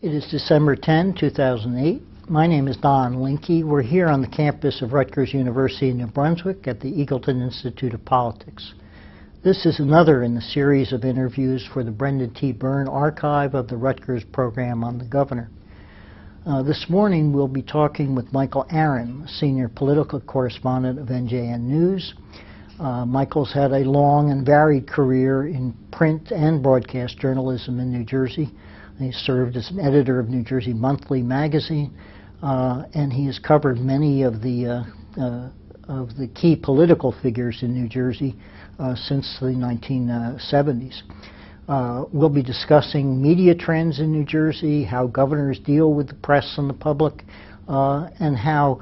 It is December 10, 2008. My name is Don Linky. We're here on the campus of Rutgers University in New Brunswick at the Eagleton Institute of Politics. This is another in the series of interviews for the Brendan T. Byrne archive of the Rutgers program on the governor. This morning we'll be talking with Michael Aron, senior political correspondent of NJN News. Michael's had a long and varied career in print and broadcast journalism in New Jersey. He served as an editor of New Jersey Monthly magazine, and he has covered many of the key political figures in New Jersey since the 1970s. We'll be discussing media trends in New Jersey, how governors deal with the press and the public, and how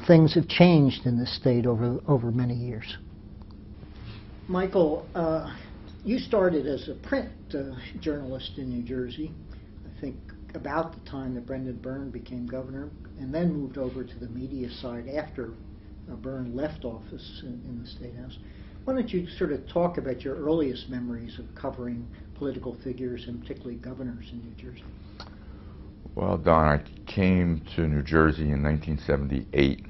things have changed in this state over many years. Michael, you started as a print journalist in New Jersey, I think about the time that Brendan Byrne became governor, and then moved over to the media side after Byrne left office in the State House. Why don't you sort of talk about your earliest memories of covering political figures, and particularly governors in New Jersey? Well, Don, I came to New Jersey in 1978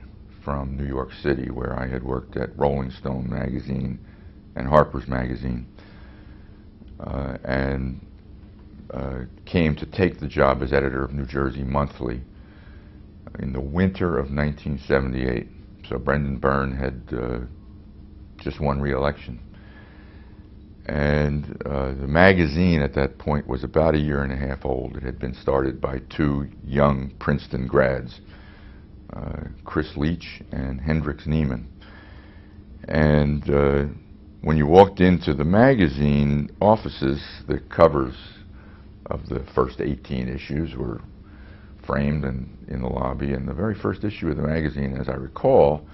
from New York City, where I had worked at Rolling Stone magazine and Harper's magazine, and came to take the job as editor of New Jersey Monthly in the winter of 1978. So Brendan Byrne had just won re-election. And the magazine at that point was about a year and a half old. It had been started by two young Princeton grads, Chris Leach and Hendrix Neiman. And when you walked into the magazine offices, the covers of the first 18 issues were framed and in the lobby, and the very first issue of the magazine, as I recall,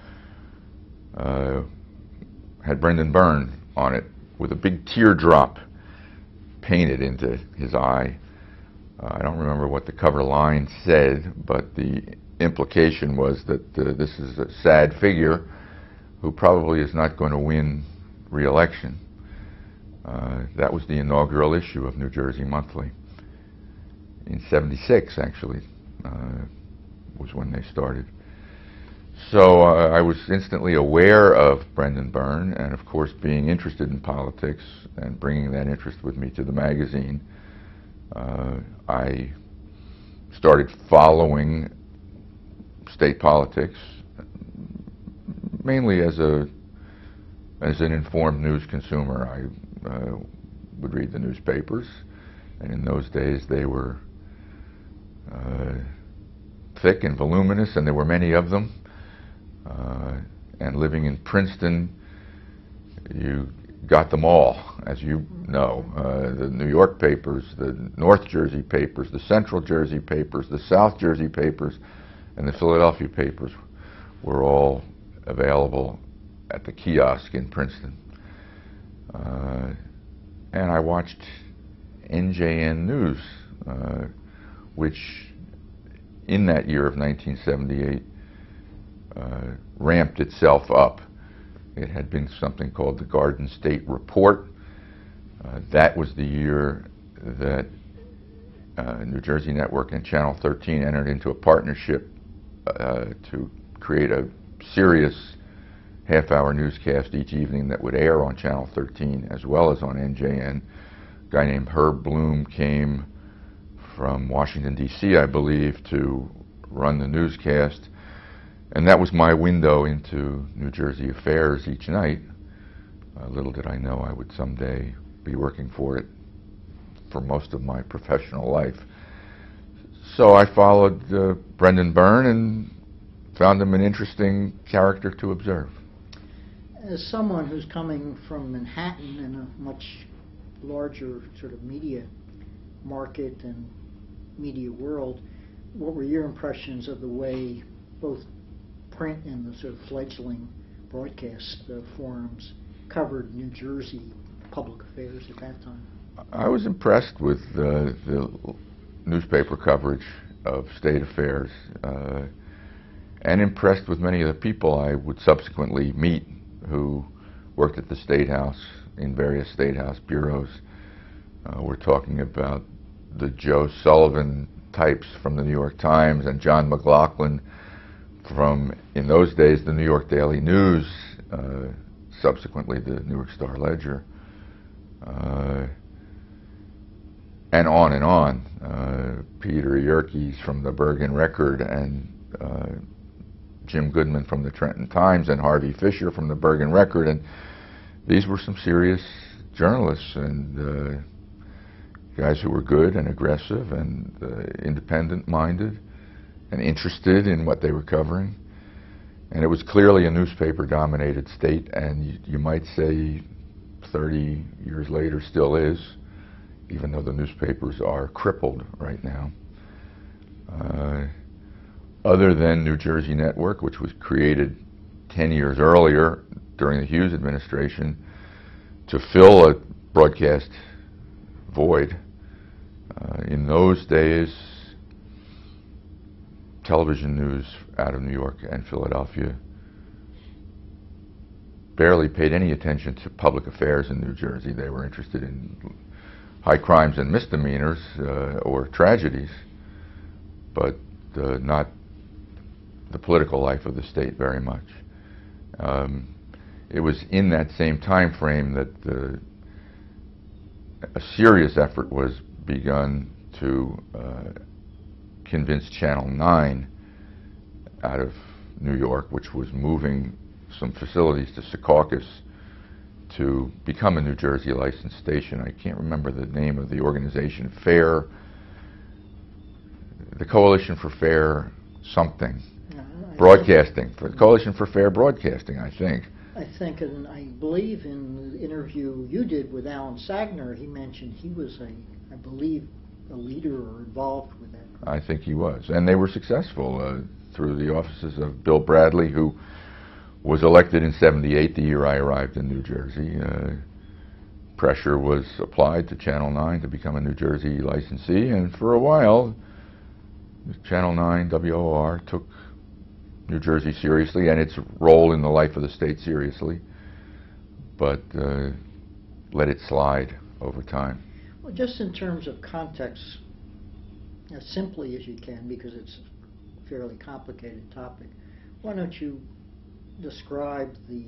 had Brendan Byrne on it with a big teardrop painted into his eye. I don't remember what the cover line said, but the implication was that this is a sad figure who probably is not going to win re-election. That was the inaugural issue of New Jersey Monthly. In '76, actually, was when they started. So I was instantly aware of Brendan Byrne, and of course being interested in politics and bringing that interest with me to the magazine, I started following state politics, mainly as an informed news consumer. I would read the newspapers, and in those days they were thick and voluminous, and there were many of them. And living in Princeton, you got them all, as you know. The New York papers, the North Jersey papers, the Central Jersey papers, the South Jersey papers, and the Philadelphia papers were all available at the kiosk in Princeton. And I watched NJN News, which in that year of 1978 ramped itself up. It had been something called the Garden State Report. That was the year that New Jersey Network and Channel 13 entered into a partnership to create a serious half-hour newscast each evening that would air on Channel 13 as well as on NJN. A guy named Herb Bloom came from Washington, D.C., I believe, to run the newscast. And that was my window into New Jersey affairs each night. Little did I know I would someday be working for it for most of my professional life. So I followed Brendan Byrne and found him an interesting character to observe. As someone who's coming from Manhattan in a much larger sort of media market and media world, what were your impressions of the way both print and the sort of fledgling broadcast forums covered New Jersey public affairs at that time? I was impressed with the newspaper coverage of state affairs, and impressed with many of the people I would subsequently meet who worked at the State House in various State House bureaus. We're talking about the Joe Sullivan types from the New York Times and John McLaughlin from, in those days, the New York Daily News, subsequently the New York Star Ledger, and on and on. Peter Yerkes from the Bergen Record, and Jim Goodman from the Trenton Times, and Harvey Fisher from the Bergen Record, and these were some serious journalists and guys who were good and aggressive and independent-minded and interested in what they were covering. And it was clearly a newspaper-dominated state, and you might say 30 years later still is, even though the newspapers are crippled right now. Other than New Jersey Network, which was created 10 years earlier during the Hughes administration to fill a broadcast void, in those days, television news out of New York and Philadelphia barely paid any attention to public affairs in New Jersey. They were interested in high crimes and misdemeanors or tragedies, but not the political life of the state very much. It was in that same time frame that a serious effort was begun to convince Channel 9 out of New York, which was moving some facilities to Secaucus, to become a New Jersey licensed station. I can't remember the name of the organization. The Coalition for Fair something. Broadcasting. For the Coalition for Fair Broadcasting, I think. I think, and I believe in the interview you did with Alan Sagner, he mentioned he was I believe, a leader or involved with that. I think he was. And they were successful through the offices of Bill Bradley, who was elected in '78, the year I arrived in New Jersey. Pressure was applied to Channel 9 to become a New Jersey licensee, and for a while, Channel 9, WOR, took New Jersey seriously and its role in the life of the state seriously, but let it slide over time. Well, just in terms of context, as simply as you can, because it's a fairly complicated topic, why don't you describe the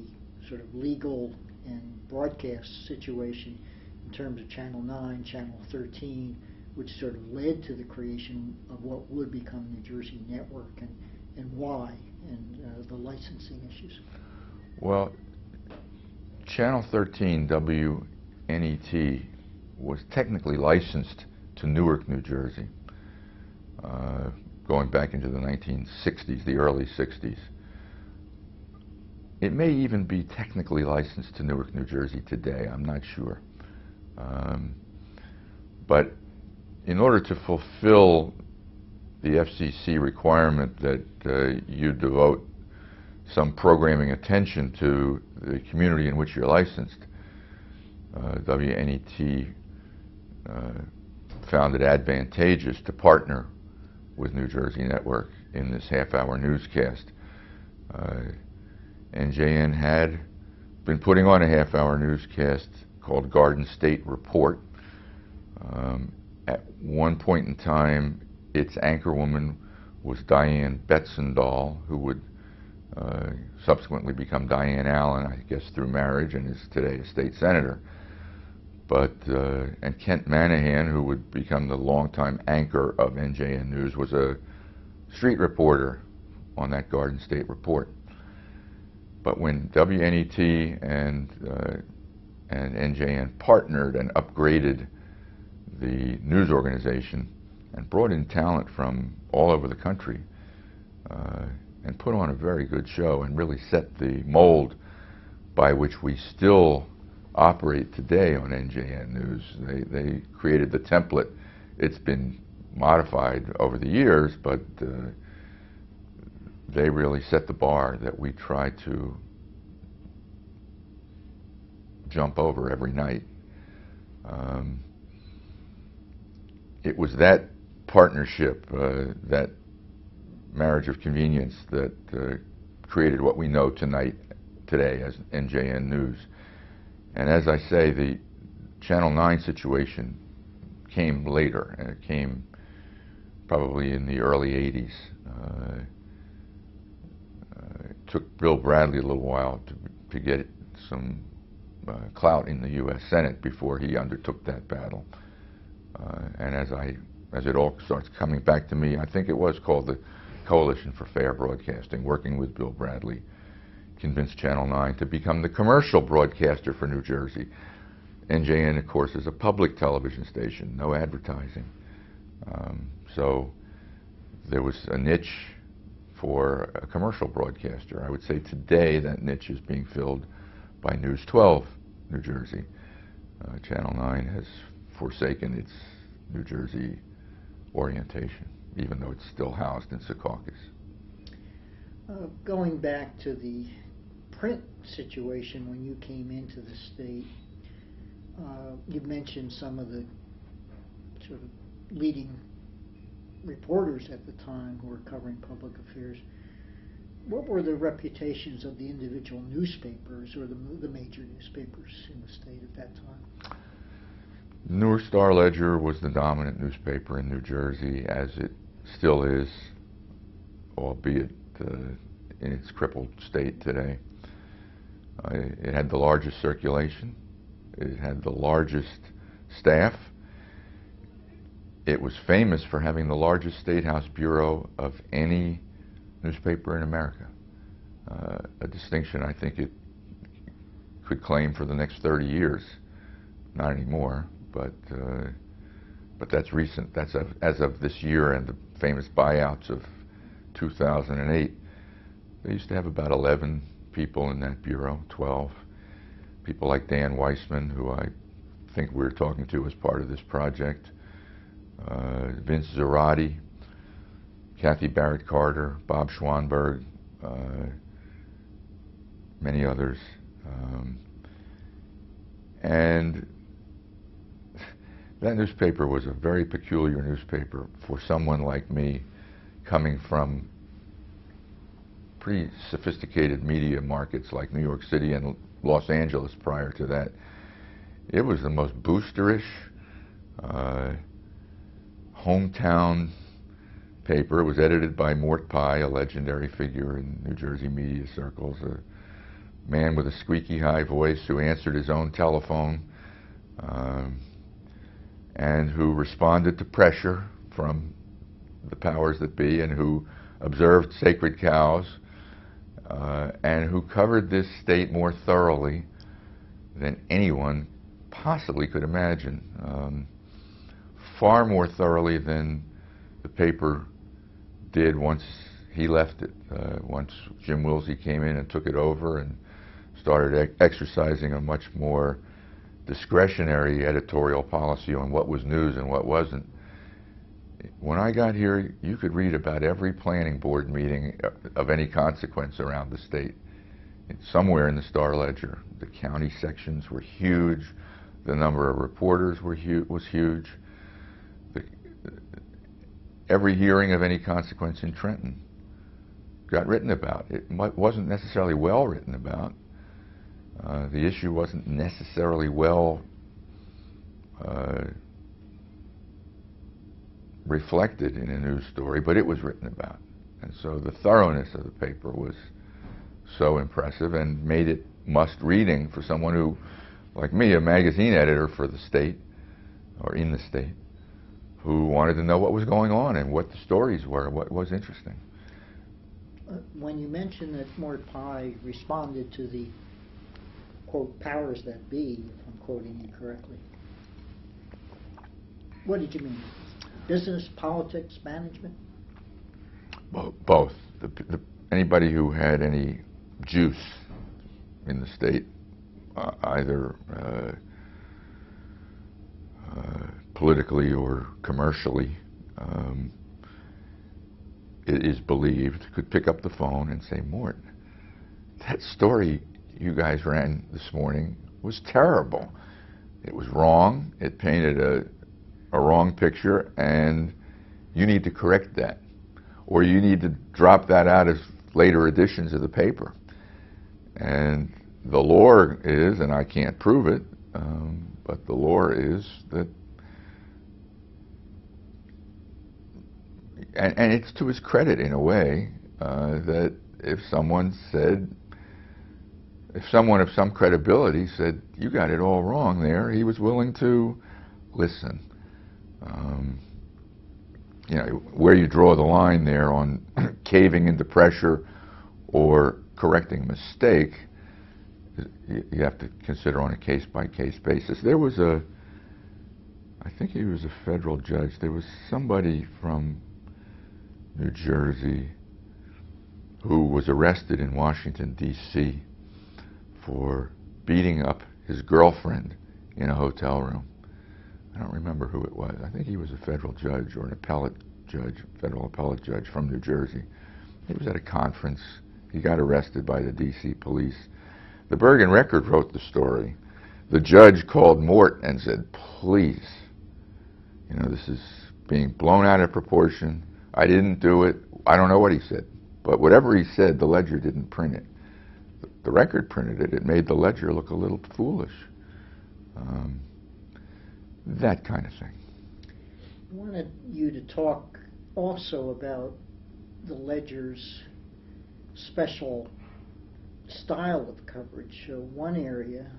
sort of legal and broadcast situation in terms of Channel 9, Channel 13, which sort of led to the creation of what would become New Jersey Network, and why, and the licensing issues. Well, Channel 13, WNET, was technically licensed to Newark, New Jersey, going back into the 1960s, the early 60s. It may even be technically licensed to Newark, New Jersey today, I'm not sure. But in order to fulfill the FCC requirement that you devote some programming attention to the community in which you're licensed, WNET found it advantageous to partner with New Jersey Network in this half-hour newscast. NJN had been putting on a half-hour newscast called Garden State Report. At one point in time, its anchorwoman was Diane Betzendahl, who would subsequently become Diane Allen, I guess through marriage, and is today a state senator. But and Kent Manahan, who would become the longtime anchor of NJN News, was a street reporter on that Garden State Report. But when WNET and NJN partnered and upgraded the news organization and brought in talent from all over the country and put on a very good show and really set the mold by which we still operate today on NJN News. They created the template. It's been modified over the years, but they really set the bar that we try to jump over every night. It was that partnership, that marriage of convenience, that created what we know today as NJN News. And as I say, the Channel 9 situation came later, and it came probably in the early 80s. It took Bill Bradley a little while to get some clout in the U.S. Senate before he undertook that battle. And as it all starts coming back to me, I think it was called the Coalition for Fair Broadcasting, working with Bill Bradley, convinced Channel 9 to become the commercial broadcaster for New Jersey. NJN, of course, is a public television station, no advertising. So there was a niche for a commercial broadcaster. I would say today that niche is being filled by News 12, New Jersey. Channel 9 has forsaken its New Jersey orientation, even though it's still housed in Secaucus. Going back to the print situation when you came into the state, you mentioned some of the sort of leading reporters at the time who were covering public affairs. What were the reputations of the individual newspapers or the major newspapers in the state at that time? Newer Star Ledger was the dominant newspaper in New Jersey, as it still is, albeit in its crippled state today. It had the largest circulation. It had the largest staff. It was famous for having the largest State House bureau of any newspaper in America, a distinction I think it could claim for the next 30 years. Not anymore, but that's recent. That's as of this year and the famous buyouts of 2008. They used to have about 11 people in that bureau, 12. People like Dan Weissman, who I think we're talking to as part of this project, Vince Zarati, Kathy Barrett Carter, Bob Schwanberg, many others. And that newspaper was a very peculiar newspaper for someone like me, coming from pretty sophisticated media markets like New York City and Los Angeles prior to that. It was the most boosterish, hometown paper. It was edited by Mort Pye, a legendary figure in New Jersey media circles, a man with a squeaky high voice who answered his own telephone and who responded to pressure from the powers that be, and who observed sacred cows, and who covered this state more thoroughly than anyone possibly could imagine. Far more thoroughly than the paper did once he left it. Once Jim Wilsey came in and took it over and started exercising a much more discretionary editorial policy on what was news and what wasn't. When I got here, you could read about every planning board meeting of any consequence around the state. Somewhere in the Star Ledger. The county sections were huge. The number of reporters was huge. Every hearing of any consequence in Trenton got written about. It wasn't necessarily well written about. The issue wasn't necessarily well reflected in a news story, but it was written about. And so the thoroughness of the paper was so impressive and made it must-reading for someone who, like me, a magazine editor for the state, or in the state, who wanted to know what was going on and what the stories were, what was interesting. When you mentioned that Mort Pye responded to the, quote, powers that be, if I'm quoting you correctly, what did you mean? Business, politics, management? Both. Anybody who had any juice in the state, either politically or commercially, it is believed, could pick up the phone and say, Mort, that story you guys ran this morning was terrible. It was wrong. It painted a wrong picture, and you need to correct that. Or you need to drop that out as later editions of the paper. And the lore is, and I can't prove it, but the lore is that and it's to his credit in a way that if someone of some credibility said, you got it all wrong there, he was willing to listen. You know, where you draw the line there on caving into pressure or correcting a mistake, you have to consider on a case-by-case basis. There was I think he was a federal judge. There was somebody from New Jersey who was arrested in Washington, D.C. for beating up his girlfriend in a hotel room. I don't remember who it was. I think he was a federal judge or an appellate judge, federal appellate judge from New Jersey. He was at a conference. He got arrested by the D.C. police. The Bergen Record wrote the story. The judge called Mort and said, please, you know, this is being blown out of proportion. I didn't do it. I don't know what he said. But whatever he said, the ledger didn't print it. The record printed it. It made the ledger look a little foolish. That kind of thing. I wanted you to talk also about the ledger's special style of coverage. One area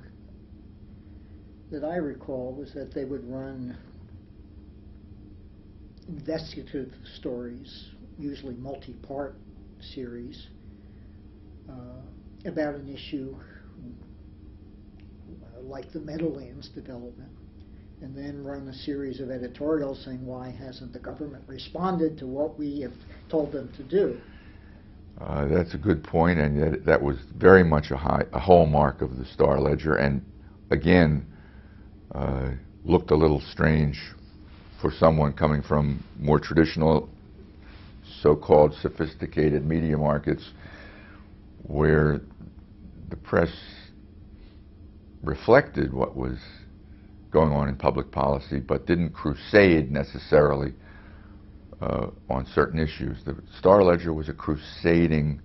that I recall was that they would run investigative stories, usually multi-part series, about an issue like the Meadowlands development, and then run a series of editorials saying, why hasn't the government responded to what we have told them to do? That's a good point, and that was very much a hallmark of the Star Ledger, and again, looked a little strange for someone coming from more traditional, so-called sophisticated media markets, where the press reflected what was going on in public policy, but didn't crusade necessarily on certain issues. The Star Ledger was a crusading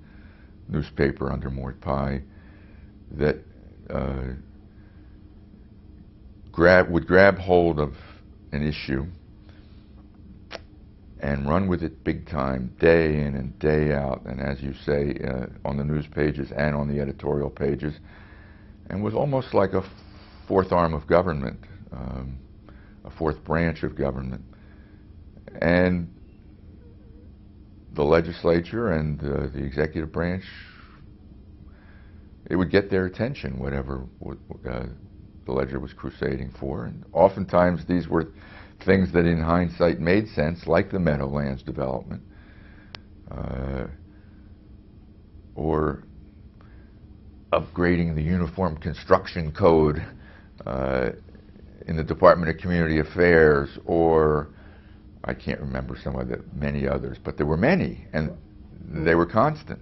newspaper under Mort Pye that would grab hold of an issue and run with it big time, day in and day out, and as you say, on the news pages and on the editorial pages, and was almost like a fourth arm of government, a fourth branch of government. And the legislature and the executive branch, it would get their attention, whatever the Ledger was crusading for. And oftentimes these were things that in hindsight made sense, like the Meadowlands development, or upgrading the Uniform Construction Code in the Department of Community Affairs, or I can't remember some of the many others, but there were many, and they were constant.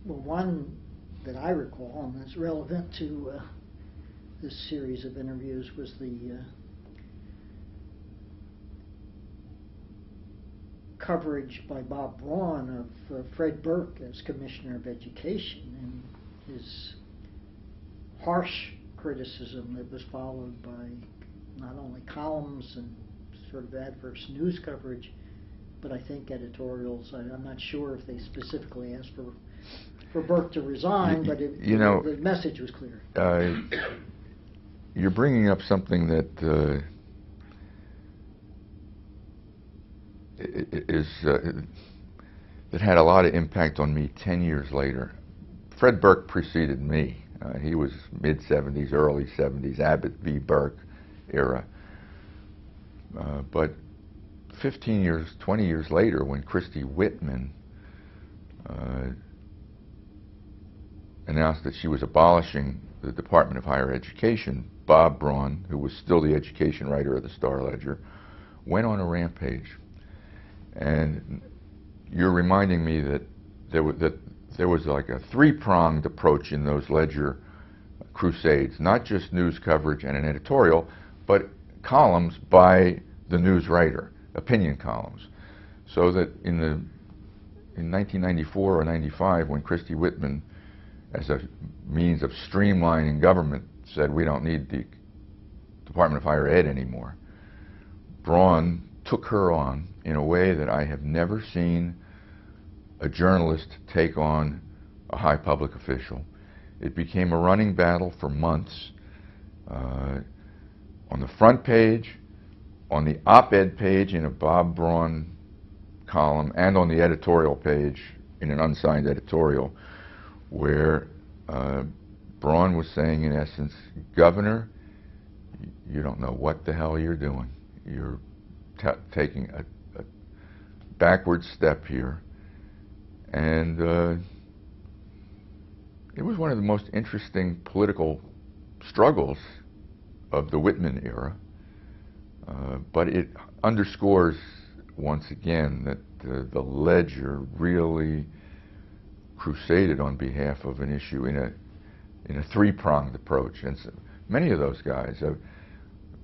Well, one that I recall, and that's relevant to this series of interviews, was the coverage by Bob Braun of Fred Burke as Commissioner of Education, and his harsh criticism that was followed by not only columns and sort of adverse news coverage, but I think editorials. I'm not sure if they specifically asked for Burke to resign, but the message was clear. You're bringing up something that that had a lot of impact on me 10 years later. Fred Burke preceded me. He was mid-'70s, early '70s, Abbott v. Burke era. But 15 years, 20 years later, when Christy Whitman announced that she was abolishing the Department of Higher Education, Bob Braun, who was still the education writer of the Star Ledger, went on a rampage. And you're reminding me that there was like a three-pronged approach in those Ledger crusades, not just news coverage and an editorial, but columns by the news writer, opinion columns. So that in 1994 or 95, when Christy Whitman, as a means of streamlining government, said we don't need the Department of Higher Ed anymore, Braun took her on in a way that I have never seen a journalist take on a high public official. It became a running battle for months. On the front page, on the op-ed page in a Bob Braun column, and on the editorial page in an unsigned editorial, where Braun was saying, in essence, Governor, you don't know what the hell you're doing. You're taking a backward step here. And it was one of the most interesting political struggles of the Whitman era. But it underscores once again that the Ledger really crusaded on behalf of an issue in a three-pronged approach. And so many of those guys,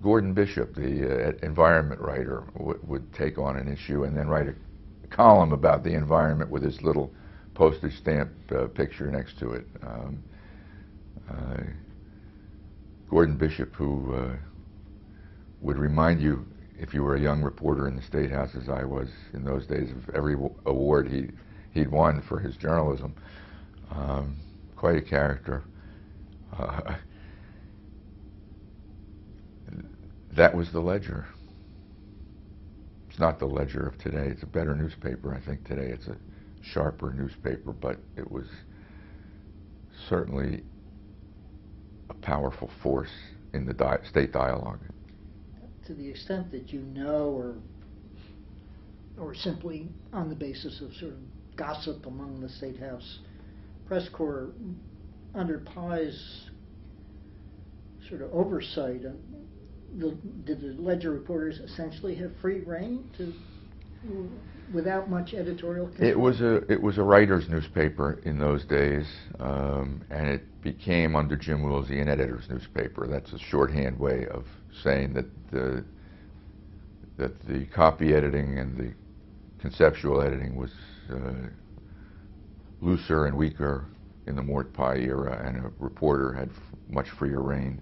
Gordon Bishop, the environment writer, would take on an issue and then write a column about the environment with his little postage stamp picture next to it. Gordon Bishop, who would remind you, if you were a young reporter in the State House, as I was in those days, of every award he'd won for his journalism. Quite a character. That was the Ledger. It's not the Ledger of today. It's a better newspaper. I think today it's a sharper newspaper, but it was certainly a powerful force in the state dialogue. To the extent that you know, or simply on the basis of sort of gossip among the State House press corps, under Pye's sort of oversight, did the Ledger reporters essentially have free rein without much editorial control? It was a writer's newspaper in those days, and it became, under Jim Woolsey, an editor's newspaper. That's a shorthand way of saying that the copy editing and the conceptual editing was looser and weaker in the Mort Pye era, and a reporter had much freer rein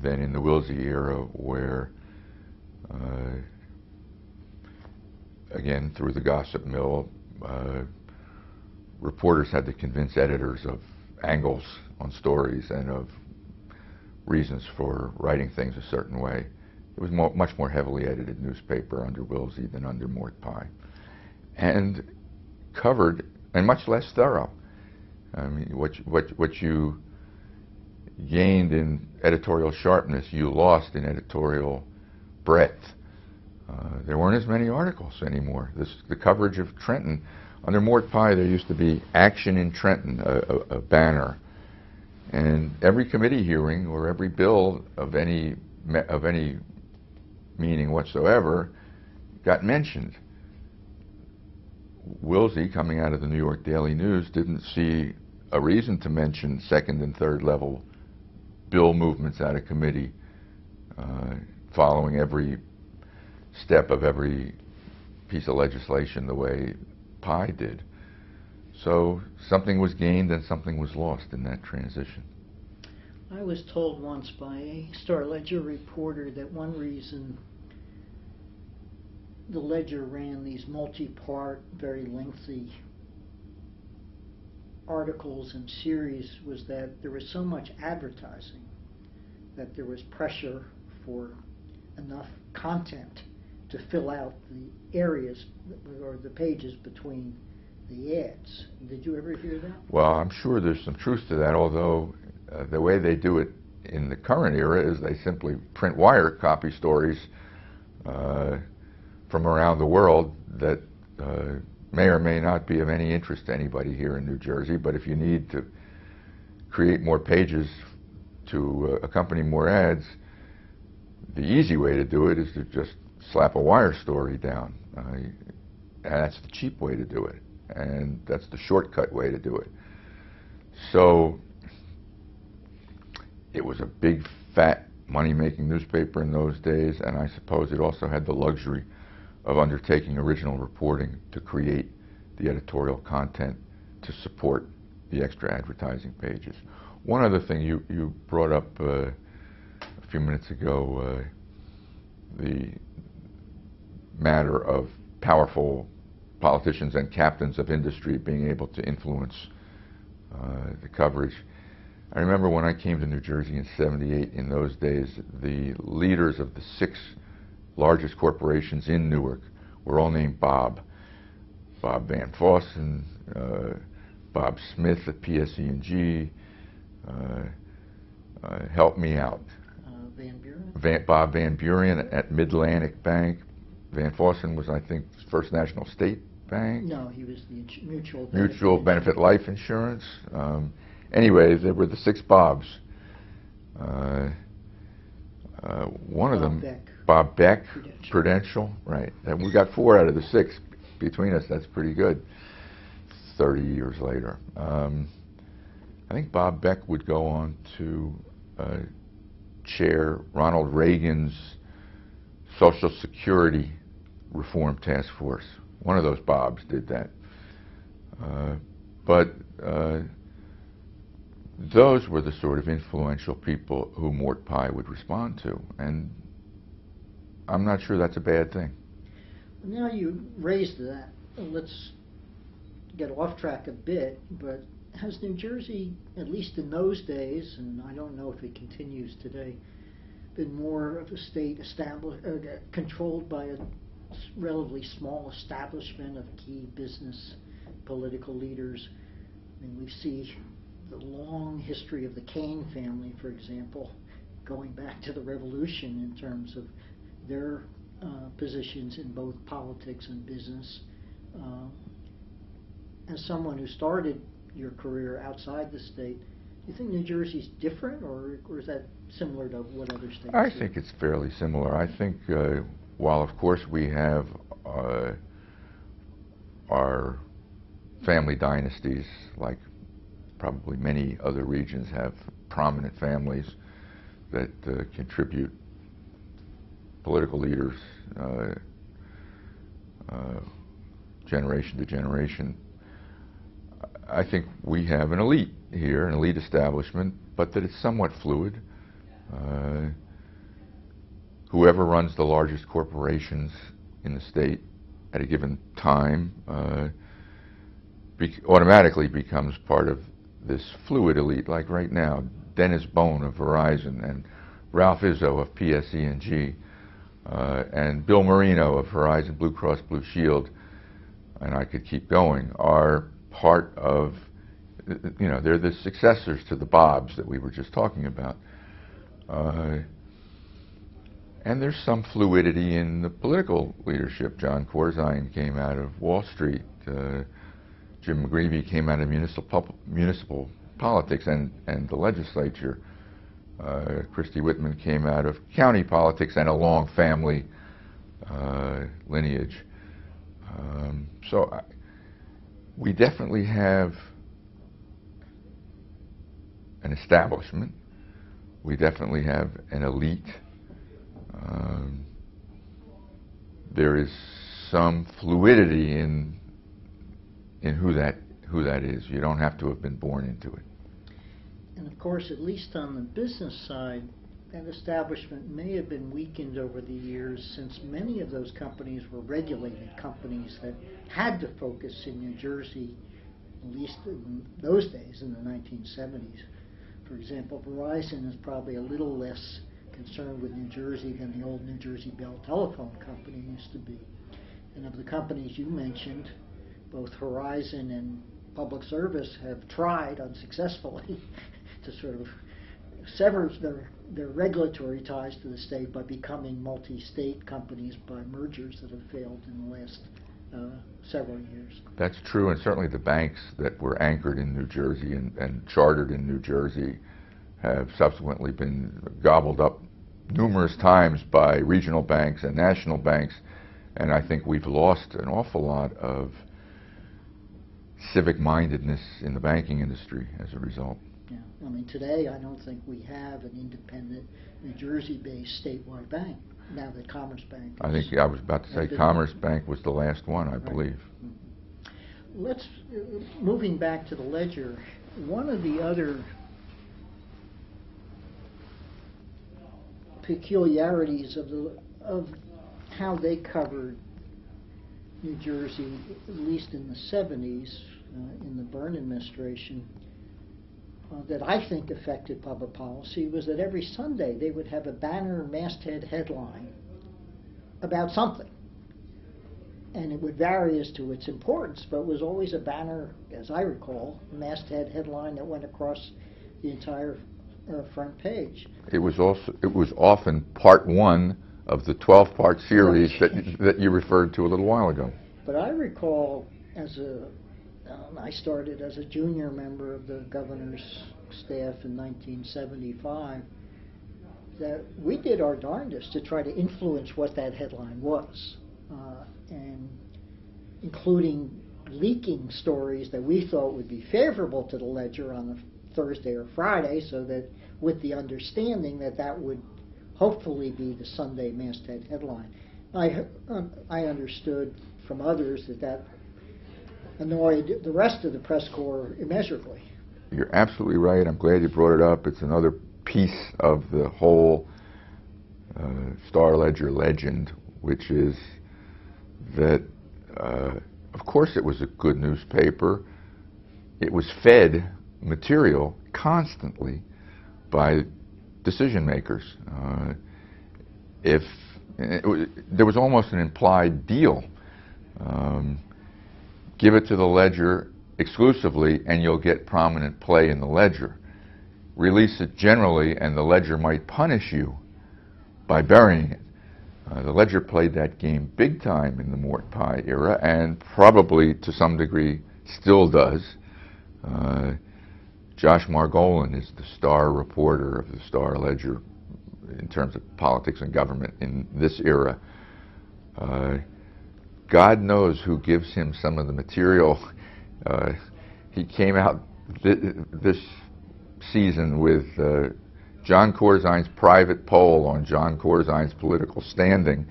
than in the Woolsey era, where again, through the gossip mill, reporters had to convince editors of angles on stories and of reasons for writing things a certain way. It was much more heavily edited newspaper under Woolsey than under Mort Pye, and covered, and much less thorough. I mean, what you gained in editorial sharpness, you lost in editorial breadth. There weren't as many articles anymore. The coverage of Trenton, under Mort Pye, there used to be Action in Trenton, a banner, and every committee hearing or every bill of any meaning whatsoever got mentioned. Woolsey, coming out of the New York Daily News, didn't see a reason to mention second and third level bill movements out of committee, following every step of every piece of legislation the way Pye did. So something was gained and something was lost in that transition. I was told once by a Star Ledger reporter that one reason the Ledger ran these multi-part, very lengthy articles and series was that there was so much advertising that there was pressure for enough content to fill out the areas or the pages between the ads. Did you ever hear that? Well, I'm sure there's some truth to that, although the way they do it in the current era is they simply print wire copy stories from around the world that may or may not be of any interest to anybody here in New Jersey, but if you need to create more pages to accompany more ads, the easy way to do it is to just slap a wire story down. And that's the cheap way to do it, and that's the shortcut way to do it. So it was a big, fat, money-making newspaper in those days, and I suppose it also had the luxury of undertaking original reporting to create the editorial content to support the extra advertising pages. One other thing you brought up a few minutes ago, the matter of powerful politicians and captains of industry being able to influence the coverage. I remember when I came to New Jersey in '78, in those days, the leaders of the 6 largest corporations in Newark were all named Bob. Bob Van Fossen, Bob Smith at PSE&G, help me out. Van Buren? Bob Van Buren at Mid-Atlantic Bank. Van Fossen was, I think, First National State Bank. No, he was the Mutual Benefit Life Insurance. Anyway, there were the 6 Bobs. One of them, Bob Beck, Prudential, right. And we got 4 out of the 6 between us. That's pretty good. 30 years later. I think Bob Beck would go on to chair Ronald Reagan's Social Security Reform Task Force. One of those Bobs did that. But those were the sort of influential people who Mort Pye would respond to, and I'm not sure that's a bad thing. Now you raised that, let's get off track a bit, but has New Jersey, at least in those days, and I don't know if it continues today, been more of a state controlled by a relatively small establishment of key business, political leaders? I mean, we see the long history of the Kane family, for example, going back to the Revolution in terms of their positions in both politics and business. As someone who started your career outside the state, do you think New Jersey's different, or is that similar to what other states do? I think it's fairly similar. I think while, of course, we have our family dynasties, like probably many other regions have prominent families that contribute political leaders generation to generation. I think we have an elite here, an elite establishment, but that it's somewhat fluid. Whoever runs the largest corporations in the state at a given time automatically becomes part of this fluid elite. Like right now, Dennis Bone of Verizon and Ralph Izzo of PSE&G and Bill Marino of Horizon Blue Cross Blue Shield, and I could keep going, are part of, they're the successors to the Bobs that we were just talking about. And there's some fluidity in the political leadership. John Corzine came out of Wall Street. Jim McGreevey came out of municipal politics and the legislature. Christy Whitman came out of county politics and a long family lineage. We definitely have an establishment. We definitely have an elite. There is some fluidity in who that is. You don't have to have been born into it. And of course, at least on the business side, that establishment may have been weakened over the years, since many of those companies were regulated companies that had to focus in New Jersey, at least in those days, in the 1970s. For example, Verizon is probably a little less concerned with New Jersey than the old New Jersey Bell Telephone Company used to be. And of the companies you mentioned, both Horizon and Public Service have tried unsuccessfully to sort of sever their regulatory ties to the state by becoming multi-state companies by mergers that have failed in the last several years. That's true, and certainly the banks that were anchored in New Jersey and chartered in New Jersey have subsequently been gobbled up numerous times by regional banks and national banks, and I think we've lost an awful lot of civic-mindedness in the banking industry as a result. Yeah, I mean, today I don't think we have an independent New Jersey-based statewide bank, now that Commerce Bank I think I was about to say Commerce Bank was the last one, I believe. Mm-hmm. Let's, moving back to the ledger, one of the other peculiarities of how they covered New Jersey, at least in the 70s, in the Byrne administration, that I think affected public policy was that every Sunday they would have a banner masthead headline about something. And it would vary as to its importance, but it was always a banner, as I recall, a masthead headline that went across the entire front page. It was often part one of the 12-part series that you referred to a little while ago. But I recall I started as a junior member of the governor's staff in 1975, that we did our darndest to try to influence what that headline was, and including leaking stories that we thought would be favorable to the Ledger on a Thursday or Friday, so that with the understanding that that would hopefully be the Sunday masthead headline. I understood from others that annoyed the rest of the press corps immeasurably. You're absolutely right. I'm glad you brought it up. It's another piece of the whole Star-Ledger legend, which is that, of course, it was a good newspaper. It was fed material constantly by decision makers. There was almost an implied deal. Give it to the Ledger exclusively and you'll get prominent play in the Ledger. Release it generally and the Ledger might punish you by burying it. The Ledger played that game big time in the Mort Pye era and probably to some degree still does. Josh Margolin is the star reporter of the Star-Ledger in terms of politics and government in this era. God knows who gives him some of the material. He came out this season with John Corzine's private poll on John Corzine's political standing,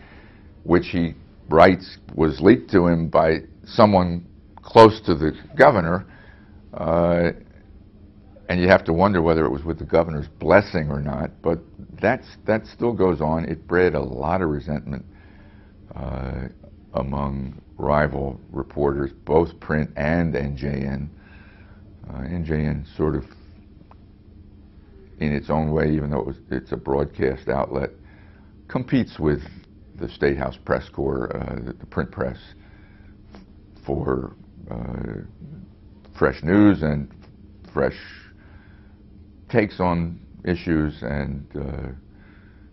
which he writes was leaked to him by someone close to the governor. And you have to wonder whether it was with the governor's blessing or not, but that still goes on. It bred a lot of resentment among rival reporters, both print and NJN. NJN sort of, in its own way, even though it's a broadcast outlet, competes with the State House Press Corps, the print press, for fresh news and fresh takes on issues and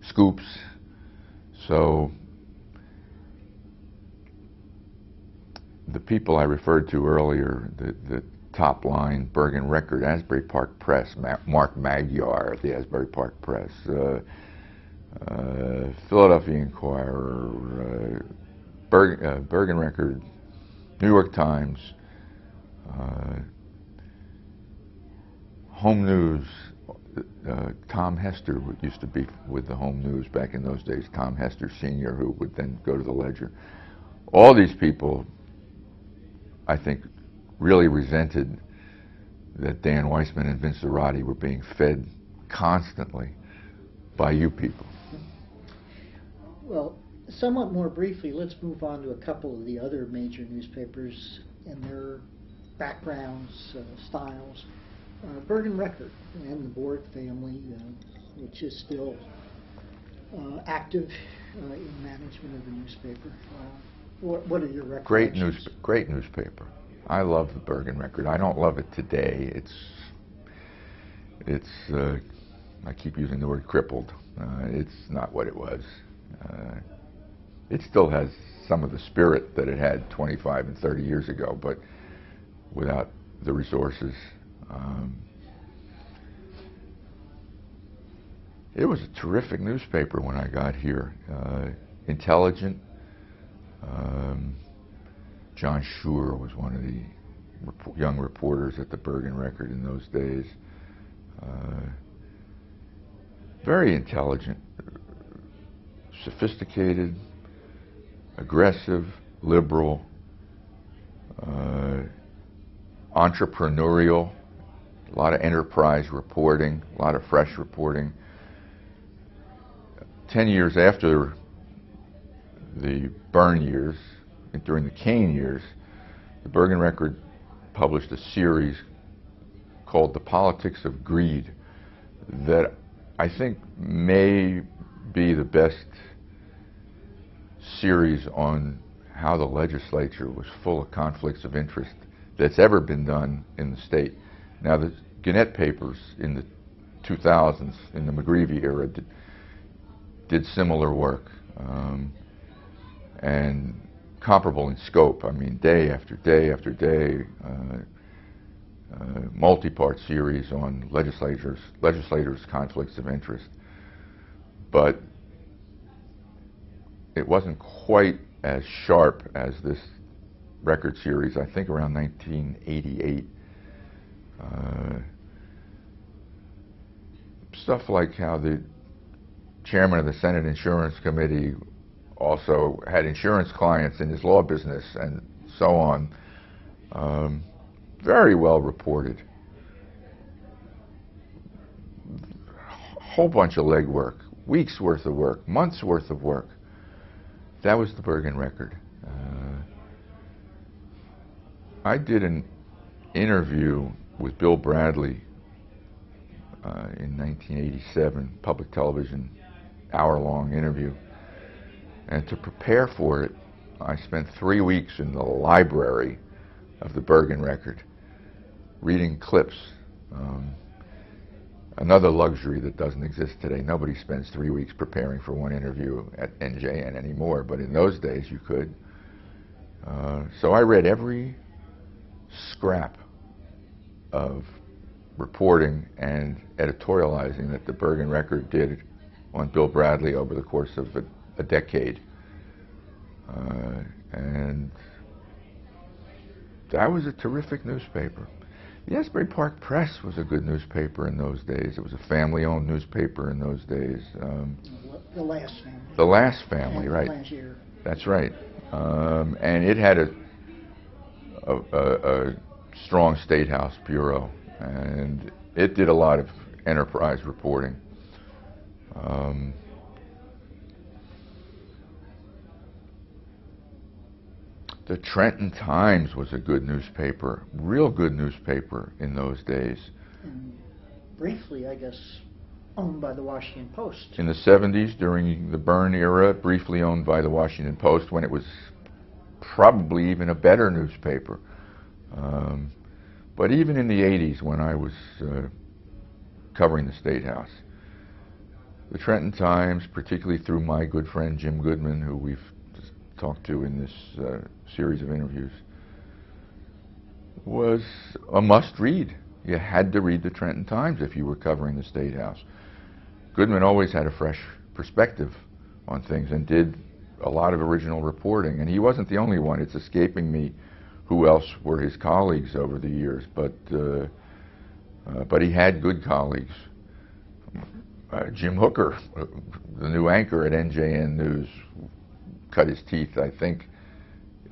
scoops. So the people I referred to earlier, the top line, Bergen Record, Asbury Park Press, Mark Magyar at the Asbury Park Press, Philadelphia Inquirer, Bergen Record, New York Times, Home News, Tom Hester used to be with the Home News back in those days, Tom Hester Sr., who would then go to the Ledger. All these people, I think, really resented that Dan Weissman and Vince Zarate were being fed constantly by you people. Well, somewhat more briefly, let's move on to a couple of the other major newspapers and their backgrounds, styles. Bergen Record and the Board family, which is still active in management of the newspaper. What are your recollections? Great newspaper. I love the Bergen Record. I don't love it today. It's I keep using the word crippled. It's not what it was. It still has some of the spirit that it had 25 and 30 years ago, but without the resources. It was a terrific newspaper when I got here. Intelligent. John Schur was one of the young reporters at the Bergen Record in those days. Very intelligent, sophisticated, aggressive, liberal, entrepreneurial, a lot of enterprise reporting, a lot of fresh reporting. 10 years after the Byrne years, during the Kane years, the Bergen Record published a series called The Politics of Greed that I think may be the best series on how the legislature was full of conflicts of interest that's ever been done in the state. Now, the Gannett papers in the 2000s, in the McGreevey era, did similar work, and comparable in scope. I mean, day after day after day, multi-part series on legislators' conflicts of interest. But it wasn't quite as sharp as this record series, I think around 1988. Stuff like how the chairman of the Senate Insurance Committee also had insurance clients in his law business and so on. Very well reported. Whole bunch of legwork, weeks worth of work, months worth of work. That was the Bergen Record. I did an interview with Bill Bradley in 1987, public television, hour-long interview. And to prepare for it, I spent 3 weeks in the library of the Bergen Record, reading clips. Another luxury that doesn't exist today. Nobody spends 3 weeks preparing for one interview at NJN anymore, but in those days you could. So I read every scrap of reporting and editorializing that the Bergen Record did on Bill Bradley over the course of a decade. And that was a terrific newspaper. The Asbury Park Press was a good newspaper in those days. It was a family-owned newspaper in those days. The last family. The last family, and right. Last year. That's right. And it had a strong State House bureau, and it did a lot of enterprise reporting. The Trenton Times was a good newspaper, real good newspaper in those days. And briefly, I guess, owned by the Washington Post. In the 70s, during the Byrne era, briefly owned by the Washington Post, when it was probably even a better newspaper. But even in the 80s, when I was covering the State House, the Trenton Times, particularly through my good friend Jim Goodman, who we've talked to in this series of interviews, was a must-read. You had to read the Trenton Times if you were covering the State House. Goodman always had a fresh perspective on things and did a lot of original reporting. And he wasn't the only one. It's escaping me who else were his colleagues over the years, but he had good colleagues. Jim Hooker, the new anchor at NJN News, cut his teeth, I think,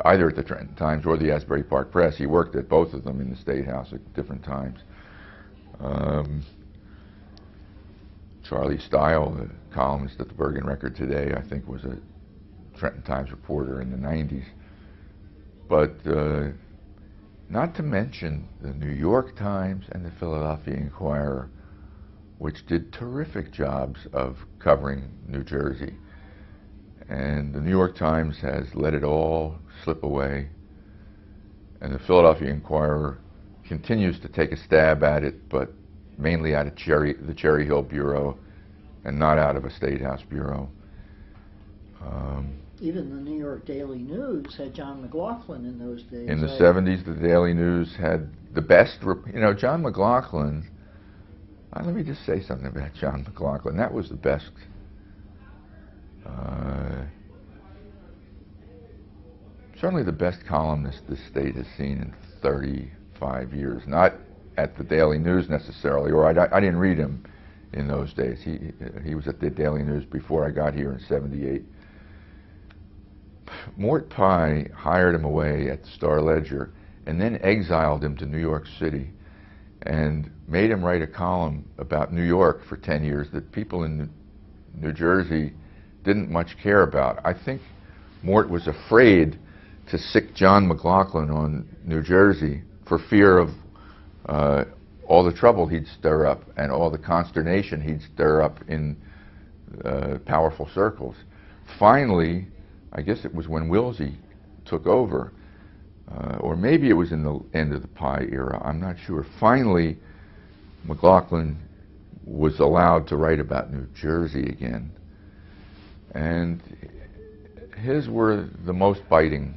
either at the Trenton Times or the Asbury Park Press. He worked at both of them in the State House at different times. Charlie Stile, the columnist at the Bergen Record today, I think was a Trenton Times reporter in the 90s. But not to mention the New York Times and the Philadelphia Inquirer, which did terrific jobs of covering New Jersey. And the New York Times has let it all slip away. And the Philadelphia Inquirer continues to take a stab at it, but mainly out of the Cherry Hill Bureau and not out of a State House Bureau. Even the New York Daily News had John McLaughlin in those days. In the 70s, the Daily News had the best, John McLaughlin, let me just say something about John McLaughlin. That was the best. Certainly the best columnist this state has seen in 35 years. Not at the Daily News necessarily, or I didn't read him in those days. He was at the Daily News before I got here in '78. Mort Pye hired him away at the Star-Ledger and then exiled him to New York City and made him write a column about New York for 10 years that people in New Jersey didn't much care about. I think Mort was afraid to sick John McLaughlin on New Jersey for fear of all the trouble he'd stir up and all the consternation he'd stir up in powerful circles. Finally, I guess it was when Wilsey took over, or maybe it was in the end of the Pye era, I'm not sure. Finally, McLaughlin was allowed to write about New Jersey again. And his were the most biting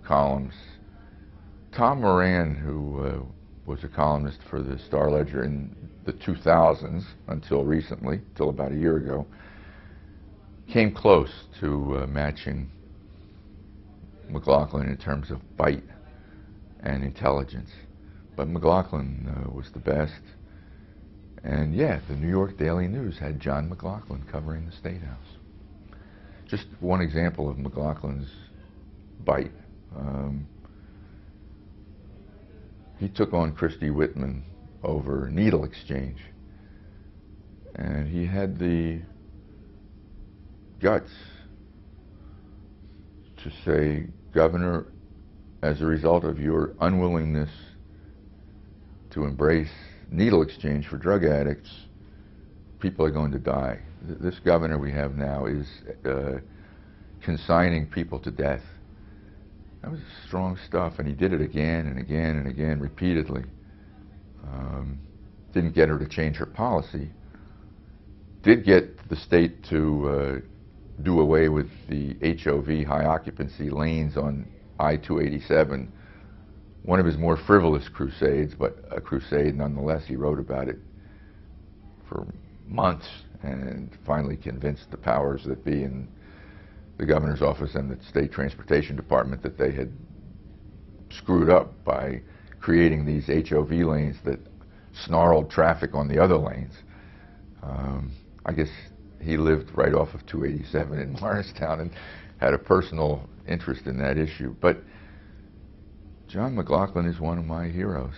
columns. Tom Moran, who was a columnist for the Star-Ledger in the 2000s until recently, till about a year ago, came close to matching McLaughlin in terms of bite and intelligence. But McLaughlin was the best. And yeah, the New York Daily News had John McLaughlin covering the State House. Just one example of McLaughlin's bite. He took on Christy Whitman over needle exchange. And he had the guts to say, Governor, as a result of your unwillingness to embrace needle exchange for drug addicts, people are going to die. This governor we have now is consigning people to death. That was strong stuff, and he did it again and again and again, repeatedly. Didn't get her to change her policy. Did get the state to do away with the HOV, high occupancy lanes on I-287. One of his more frivolous crusades, but a crusade nonetheless. He wrote about it for months and finally convinced the powers that be in the governor's office and the state transportation department that they had screwed up by creating these HOV lanes that snarled traffic on the other lanes. I guess he lived right off of 287 in Morristown and had a personal interest in that issue. But John McLaughlin is one of my heroes.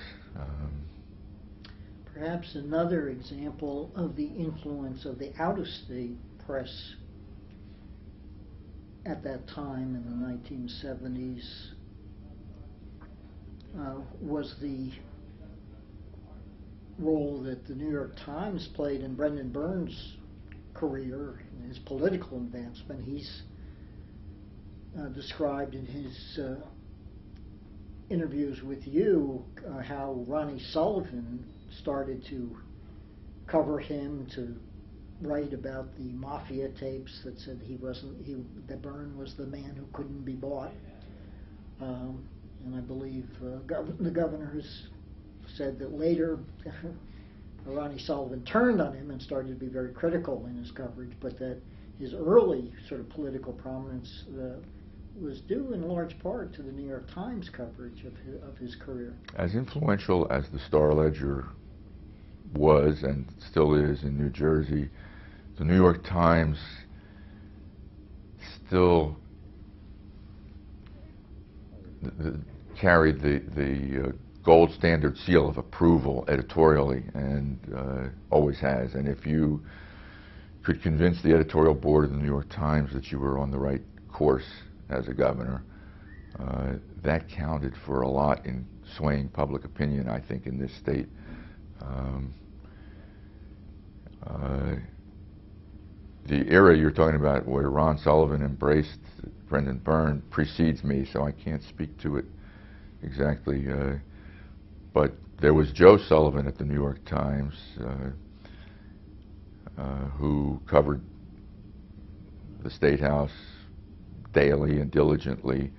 Perhaps another example of the influence of the out-of-state press at that time in the 1970s was the role that the New York Times played in Brendan Byrne's career, in his political advancement. He's described in his interviews with you how Ronnie Sullivan started to cover him, to write about the mafia tapes that said that Byrne was the man who couldn't be bought. And I believe the governor has said that later Ronnie Sullivan turned on him and started to be very critical in his coverage, but that his early sort of political prominence was due in large part to the New York Times coverage of his career. As influential as the Star-Ledger was and still is in New Jersey, the New York Times still carried the gold standard seal of approval editorially, and always has. And if you could convince the editorial board of the New York Times that you were on the right course as a governor, that counted for a lot in swaying public opinion, I think, in this state. The era you're talking about where Ron Sullivan embraced Brendan Byrne precedes me, so I can't speak to it exactly. But there was Joe Sullivan at the New York Times who covered the State House daily and diligently,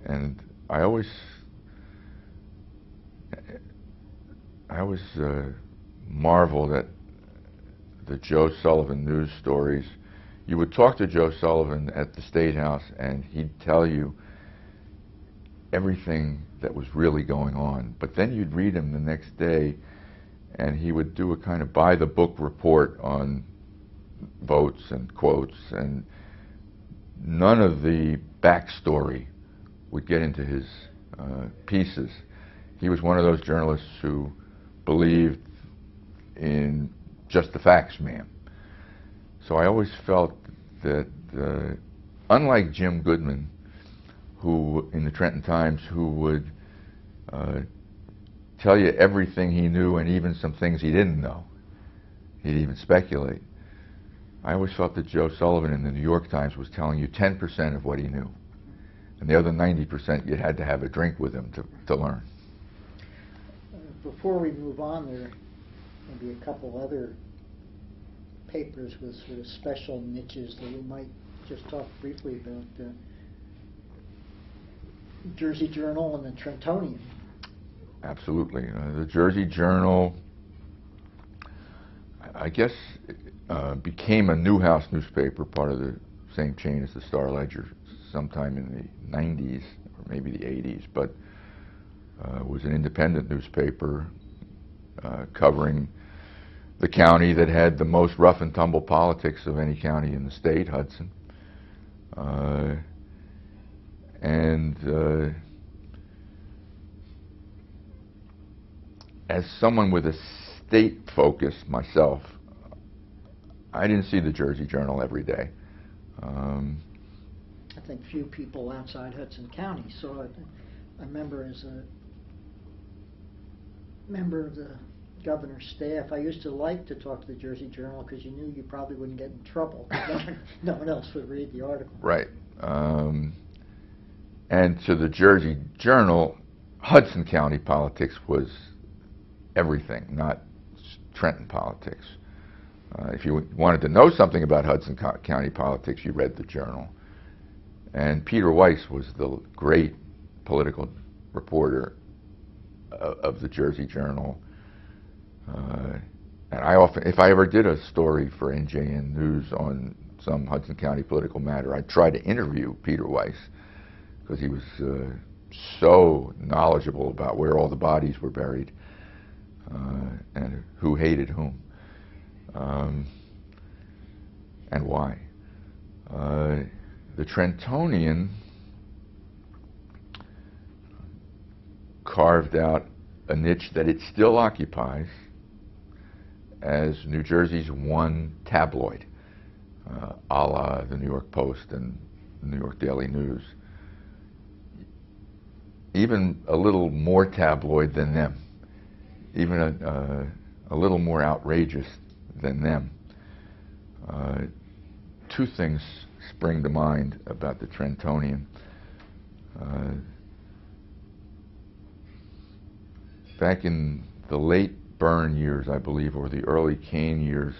and I always marveled at the Joe Sullivan news stories. You would talk to Joe Sullivan at the State House and he'd tell you everything that was really going on, but then you'd read him the next day and he would do a kind of by-the-book report on votes and quotes, and none of the backstory would get into his pieces. He was one of those journalists who believed in just the facts, ma'am. So I always felt that unlike Jim Goodman, who in the Trenton Times, who would tell you everything he knew and even some things he didn't know. He'd even speculate. I always felt that Joe Sullivan in the New York Times was telling you 10% of what he knew. And the other 90% you had to have a drink with him to learn. Before we move on, there may be a couple other papers with sort of special niches that we might just talk briefly about. The Jersey Journal and the Trentonian. Absolutely. The Jersey Journal, I guess, became a Newhouse newspaper, part of the same chain as the Star-Ledger, sometime in the 90s or maybe the 80s, but was an independent newspaper covering the county that had the most rough and tumble politics of any county in the state, Hudson. As someone with a state focus myself, I didn't see the Jersey Journal every day. I think few people outside Hudson County saw it. I remember as a member of the governor's staff, I used to like to talk to the Jersey Journal because you knew you probably wouldn't get in trouble. No one else would read the article. Right. And to the Jersey Journal, Hudson County politics was everything, not Trenton politics. If you wanted to know something about Hudson County politics, you read the Journal. And Peter Weiss was the great political reporter of the Jersey Journal. And I often, if I ever did a story for NJN News on some Hudson County political matter, I'd try to interview Peter Weiss, because he was so knowledgeable about where all the bodies were buried and who hated whom and why. The Trentonian carved out a niche that it still occupies as New Jersey's one tabloid, a la the New York Post and the New York Daily News. Even a little more tabloid than them, even a little more outrageous than them. Two things spring to mind about the Trentonian. Back in the late Byrne years, I believe, or the early Kane years,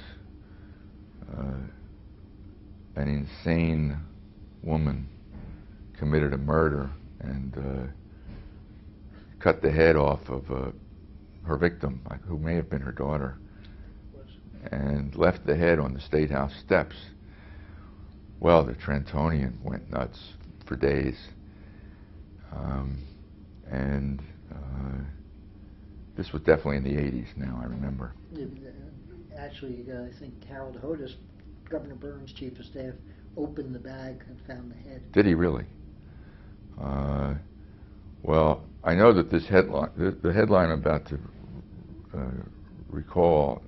an insane woman committed a murder and cut the head off of her victim, who may have been her daughter, and left the head on the State House steps. Well, the Trentonian went nuts for days. This was definitely in the 80s now, I remember. Actually, I think Harold Hodis, Governor Byrne's chief of staff, opened the bag and found the head. Did he really? Well, I know that this headline, the headline I'm about to recall,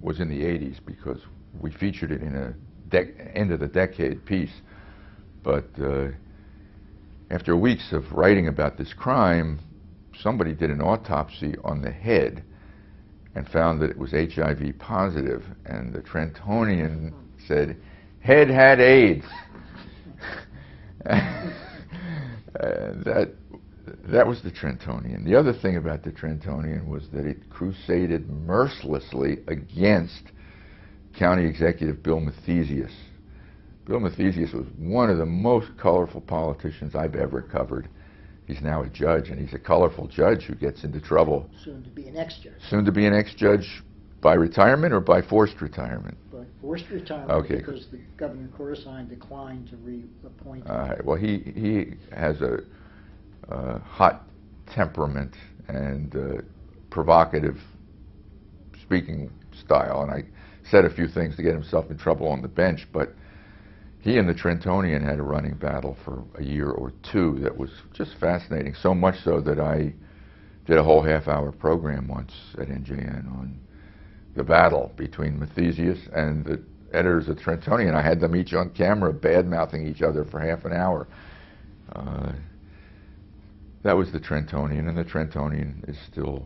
was in the 80s because we featured it in a end of the decade piece. But after weeks of writing about this crime, somebody did an autopsy on the head and found that it was HIV positive, and the Trentonian said, "Head had AIDS." That was the Trentonian. The other thing about the Trentonian was that it crusaded mercilessly against County Executive Bill Mathesius. Bill Mathesius was one of the most colorful politicians I've ever covered. He's now a judge, and he's a colorful judge who gets into trouble. Soon to be an ex-judge. Soon to be an ex-judge by retirement or by forced retirement? By forced retirement, okay, because the Governor Corzine declined to reappoint him. Well, he has a hot temperament and provocative speaking style, and I said a few things to get himself in trouble on the bench, but he and the Trentonian had a running battle for a year or two that was just fascinating, so much so that I did a whole half-hour program once at NJN on the battle between Mathesius and editors of Trentonian. I had them each on camera bad-mouthing each other for half an hour. That was the Trentonian, and the Trentonian is still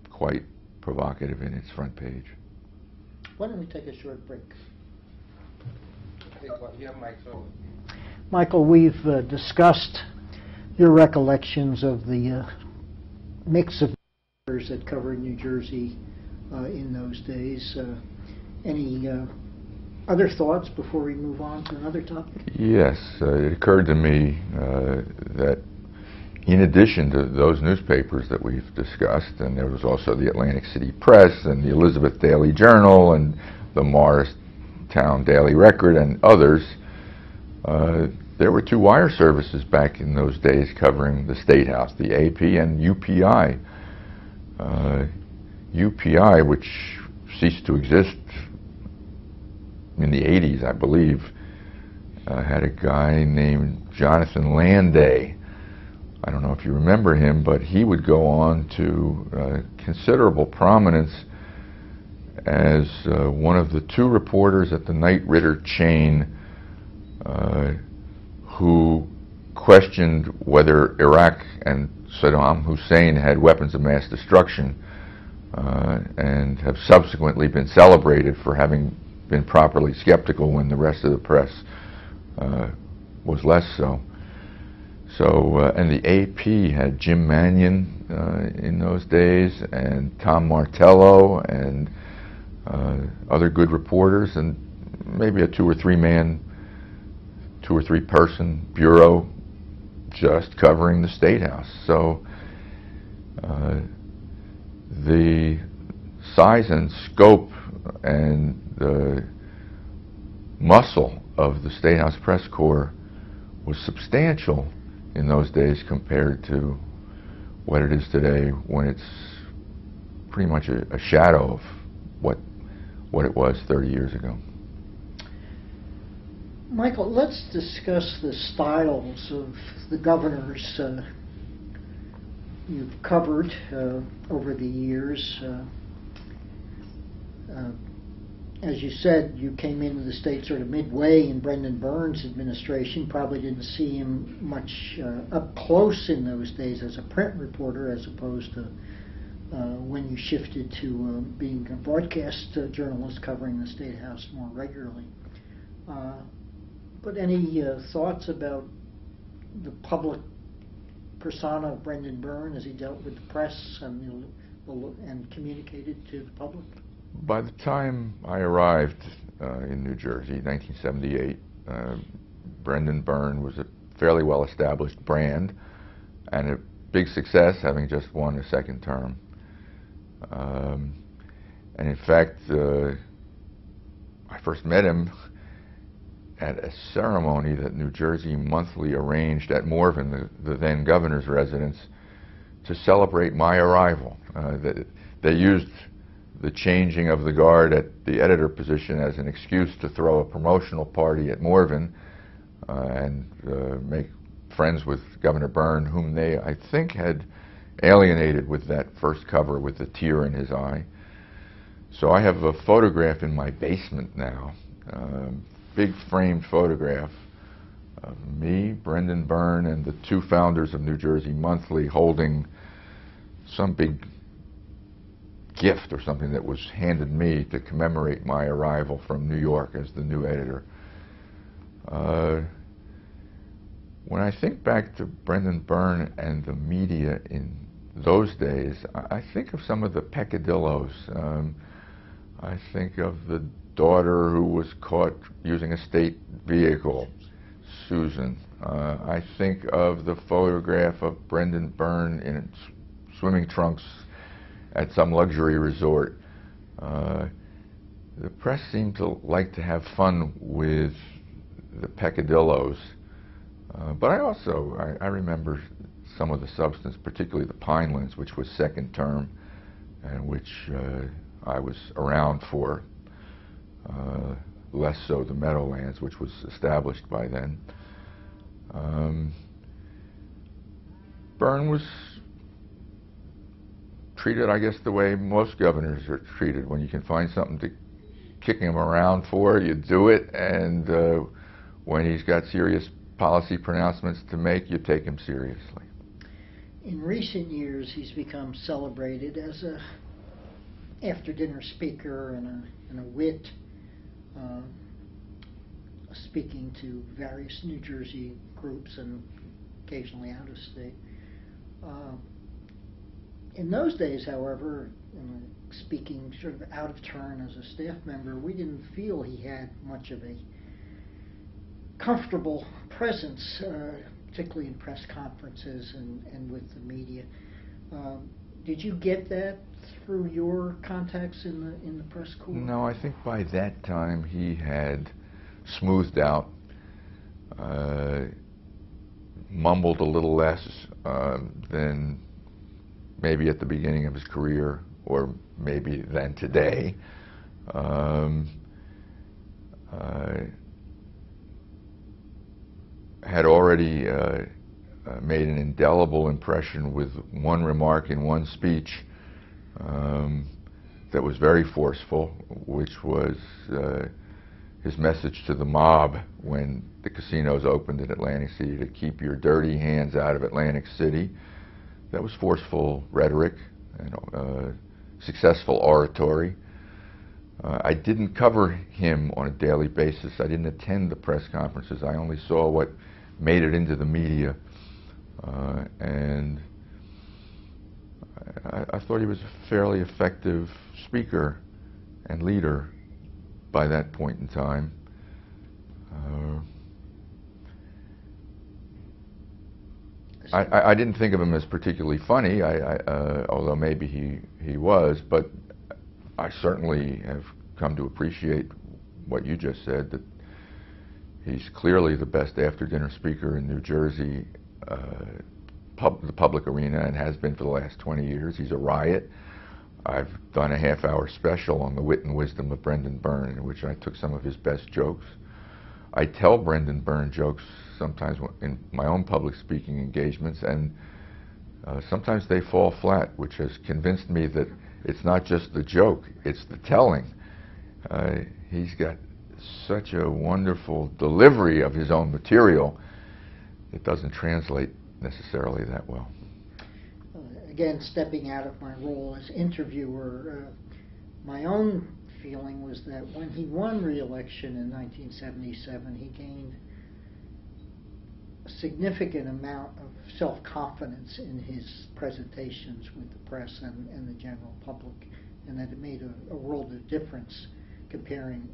quite provocative in its front page. Why don't we take a short break? Yeah, Michael, we've discussed your recollections of the mix of reporters that covered New Jersey in those days. Any other thoughts before we move on to another topic? Yes, it occurred to me that in addition to those newspapers that we've discussed, and there was also the Atlantic City Press and the Elizabeth Daily Journal and the Morristown Daily Record and others, there were two wire services back in those days covering the State House, the AP and UPI. UPI, which ceased to exist in the 80s, I believe, had a guy named Jonathan Landay. I don't know if you remember him, but he would go on to considerable prominence as one of the two reporters at the Knight Ridder chain who questioned whether Iraq and Saddam Hussein had weapons of mass destruction, and have subsequently been celebrated for having been properly skeptical when the rest of the press was less so. And the AP had Jim Mannion in those days, and Tom Martello, and other good reporters, and maybe a two or three person bureau just covering the State House. So the size and scope and the muscle of the State House Press Corps was substantial in those days compared to what it is today, when it's pretty much a shadow of what it was 30 years ago. Michael, let's discuss the styles of the governors you've covered over the years. As you said, you came into the state sort of midway in Brendan Byrne's administration. Probably didn't see him much up close in those days as a print reporter, as opposed to when you shifted to being a broadcast journalist covering the State House more regularly. But any thoughts about the public persona of Brendan Byrne as he dealt with the press and communicated to the public? By the time I arrived in New Jersey, 1978, Brendan Byrne was a fairly well-established brand and a big success, having just won a second term. And in fact, I first met him at a ceremony that New Jersey Monthly arranged at Morven, the then governor's residence, to celebrate my arrival. They used the changing of the guard at the editor position as an excuse to throw a promotional party at Morven and make friends with Governor Byrne, whom they, I think, had alienated with that first cover with the tear in his eye. So I have a photograph in my basement now, big framed photograph of me, Brendan Byrne, and the two founders of New Jersey Monthly holding some big gift or something that was handed me to commemorate my arrival from New York as the new editor. When I think back to Brendan Byrne and the media in those days, I think of some of the peccadillos. I think of the daughter who was caught using a state vehicle, Susan. I think of the photograph of Brendan Byrne in swimming trunks at some luxury resort. The press seemed to like to have fun with the peccadillos, but I remember some of the substance, particularly the Pinelands, which was second term, and which I was around for. Less so the Meadowlands, which was established by then. Byrne was treated, I guess, the way most governors are treated. When you can find something to kicking him around for, you do it, and when he's got serious policy pronouncements to make, you take him seriously. In recent years, he's become celebrated as a after-dinner speaker and a wit, speaking to various New Jersey groups and occasionally out of state. In those days, however, speaking sort of out of turn as a staff member, we didn't feel he had much of a comfortable presence, particularly in press conferences and with the media. Did you get that through your contacts in the press corps? No, I think by that time he had smoothed out, mumbled a little less than maybe at the beginning of his career, or maybe than today. Had already made an indelible impression with one remark in one speech that was very forceful, which was his message to the mob when the casinos opened in Atlantic City to keep your dirty hands out of Atlantic City. That was forceful rhetoric and successful oratory. I didn't cover him on a daily basis. I didn't attend the press conferences. I only saw what made it into the media. And I thought he was a fairly effective speaker and leader by that point in time. I didn't think of him as particularly funny, although maybe he was, but I certainly have come to appreciate what you just said, that he's clearly the best after-dinner speaker in New Jersey, the public arena, and has been for the last 20 years. He's a riot. I've done a half-hour special on the wit and wisdom of Byrne, in which I took some of his best jokes. I tell Byrne jokes sometimes in my own public speaking engagements, and sometimes they fall flat, which has convinced me that it's not just the joke, it's the telling. He's got such a wonderful delivery of his own material, it doesn't translate necessarily that well. Again, stepping out of my role as interviewer, my own feeling was that when he won re-election in 1977, he gained a significant amount of self-confidence in his presentations with the press and the general public, and that it made a world of difference comparing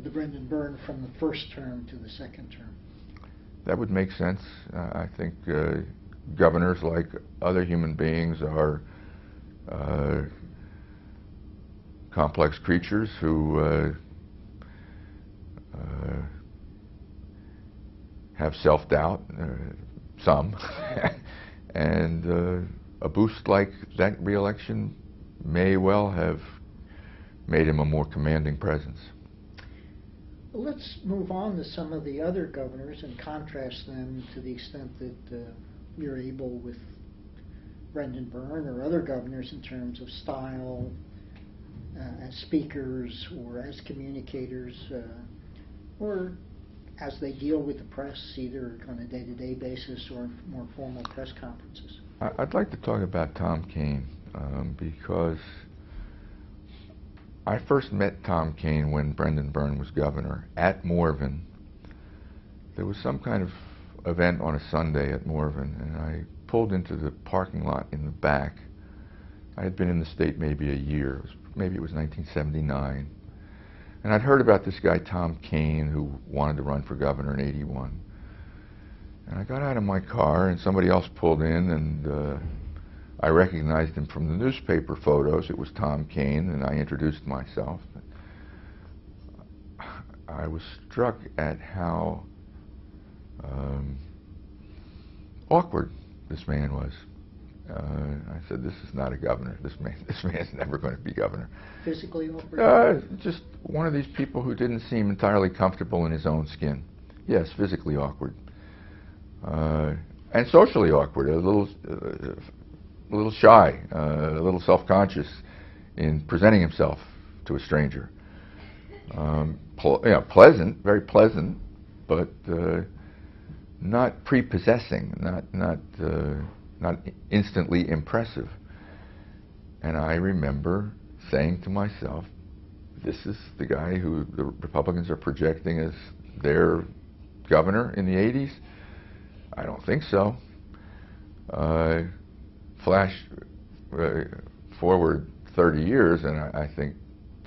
the Byrne from the first term to the second term. That would make sense. I think governors, like other human beings, are complex creatures who have self-doubt, some, and a boost like that re-election may well have made him a more commanding presence. Let's move on to some of the other governors and contrast them to the extent that you're able with Byrne or other governors in terms of style, as speakers or as communicators, or as they deal with the press, either on a day-to-day basis or more formal press conferences. I'd like to talk about Tom Kane because I first met Tom Kane when Byrne was governor at Morven. There was some kind of event on a Sunday at Morven, and I pulled into the parking lot in the back. I had been in the state maybe a year, maybe it was 1979, and I'd heard about this guy Tom Kane who wanted to run for governor in '81. And I got out of my car and somebody else pulled in, and I recognized him from the newspaper photos. It was Tom Kane, and I introduced myself. I was struck at how awkward this man was. I said, "This is not a governor. This man's never going to be governor." Physically awkward? Just one of these people who didn't seem entirely comfortable in his own skin. Yes, physically awkward, and socially awkward. A little shy, a little self-conscious in presenting himself to a stranger. Pleasant, very pleasant, but not prepossessing, not instantly impressive. And I remember saying to myself, this is the guy who the Republicans are projecting as their governor in the 80s? I don't think so. Flash forward 30 years, and I think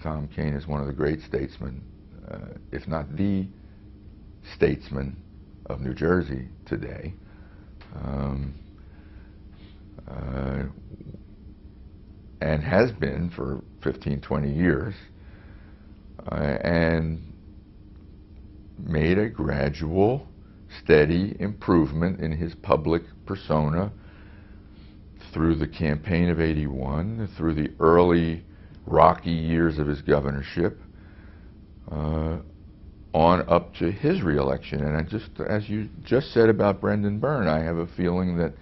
Tom Kane is one of the great statesmen, if not the statesman of New Jersey today. And has been for 15, 20 years, and made a gradual, steady improvement in his public persona through the campaign of '81, through the early rocky years of his governorship, on up to his reelection. And as you just said about Brendan Byrne, I have a feeling that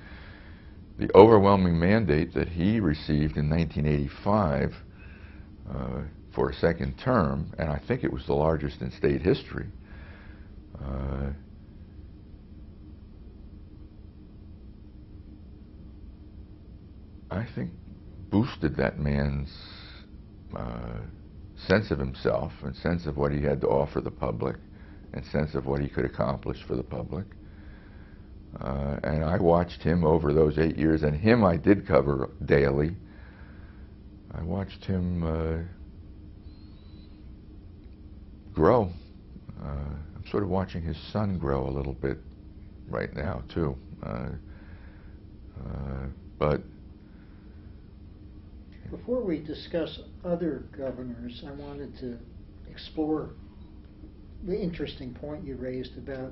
the overwhelming mandate that he received in 1985 for a second term, and I think it was the largest in state history, I think boosted that man's sense of himself and sense of what he had to offer the public and sense of what he could accomplish for the public. And I watched him over those 8 years, and him I did cover daily. I watched him grow. I'm sort of watching his son grow a little bit right now, too. But before we discuss other governors, I wanted to explore the interesting point you raised about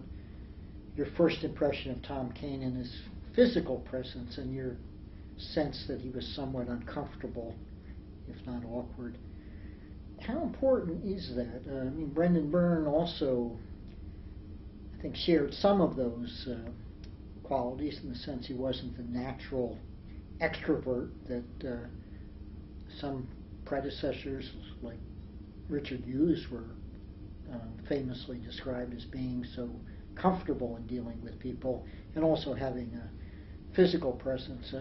your first impression of Tom Kane and his physical presence and your sense that he was somewhat uncomfortable, if not awkward. How important is that? I mean, Brendan Byrne also, I think, shared some of those qualities in the sense he wasn't the natural extrovert that some predecessors like Richard Hughes were famously described as being so comfortable in dealing with people and also having a physical presence.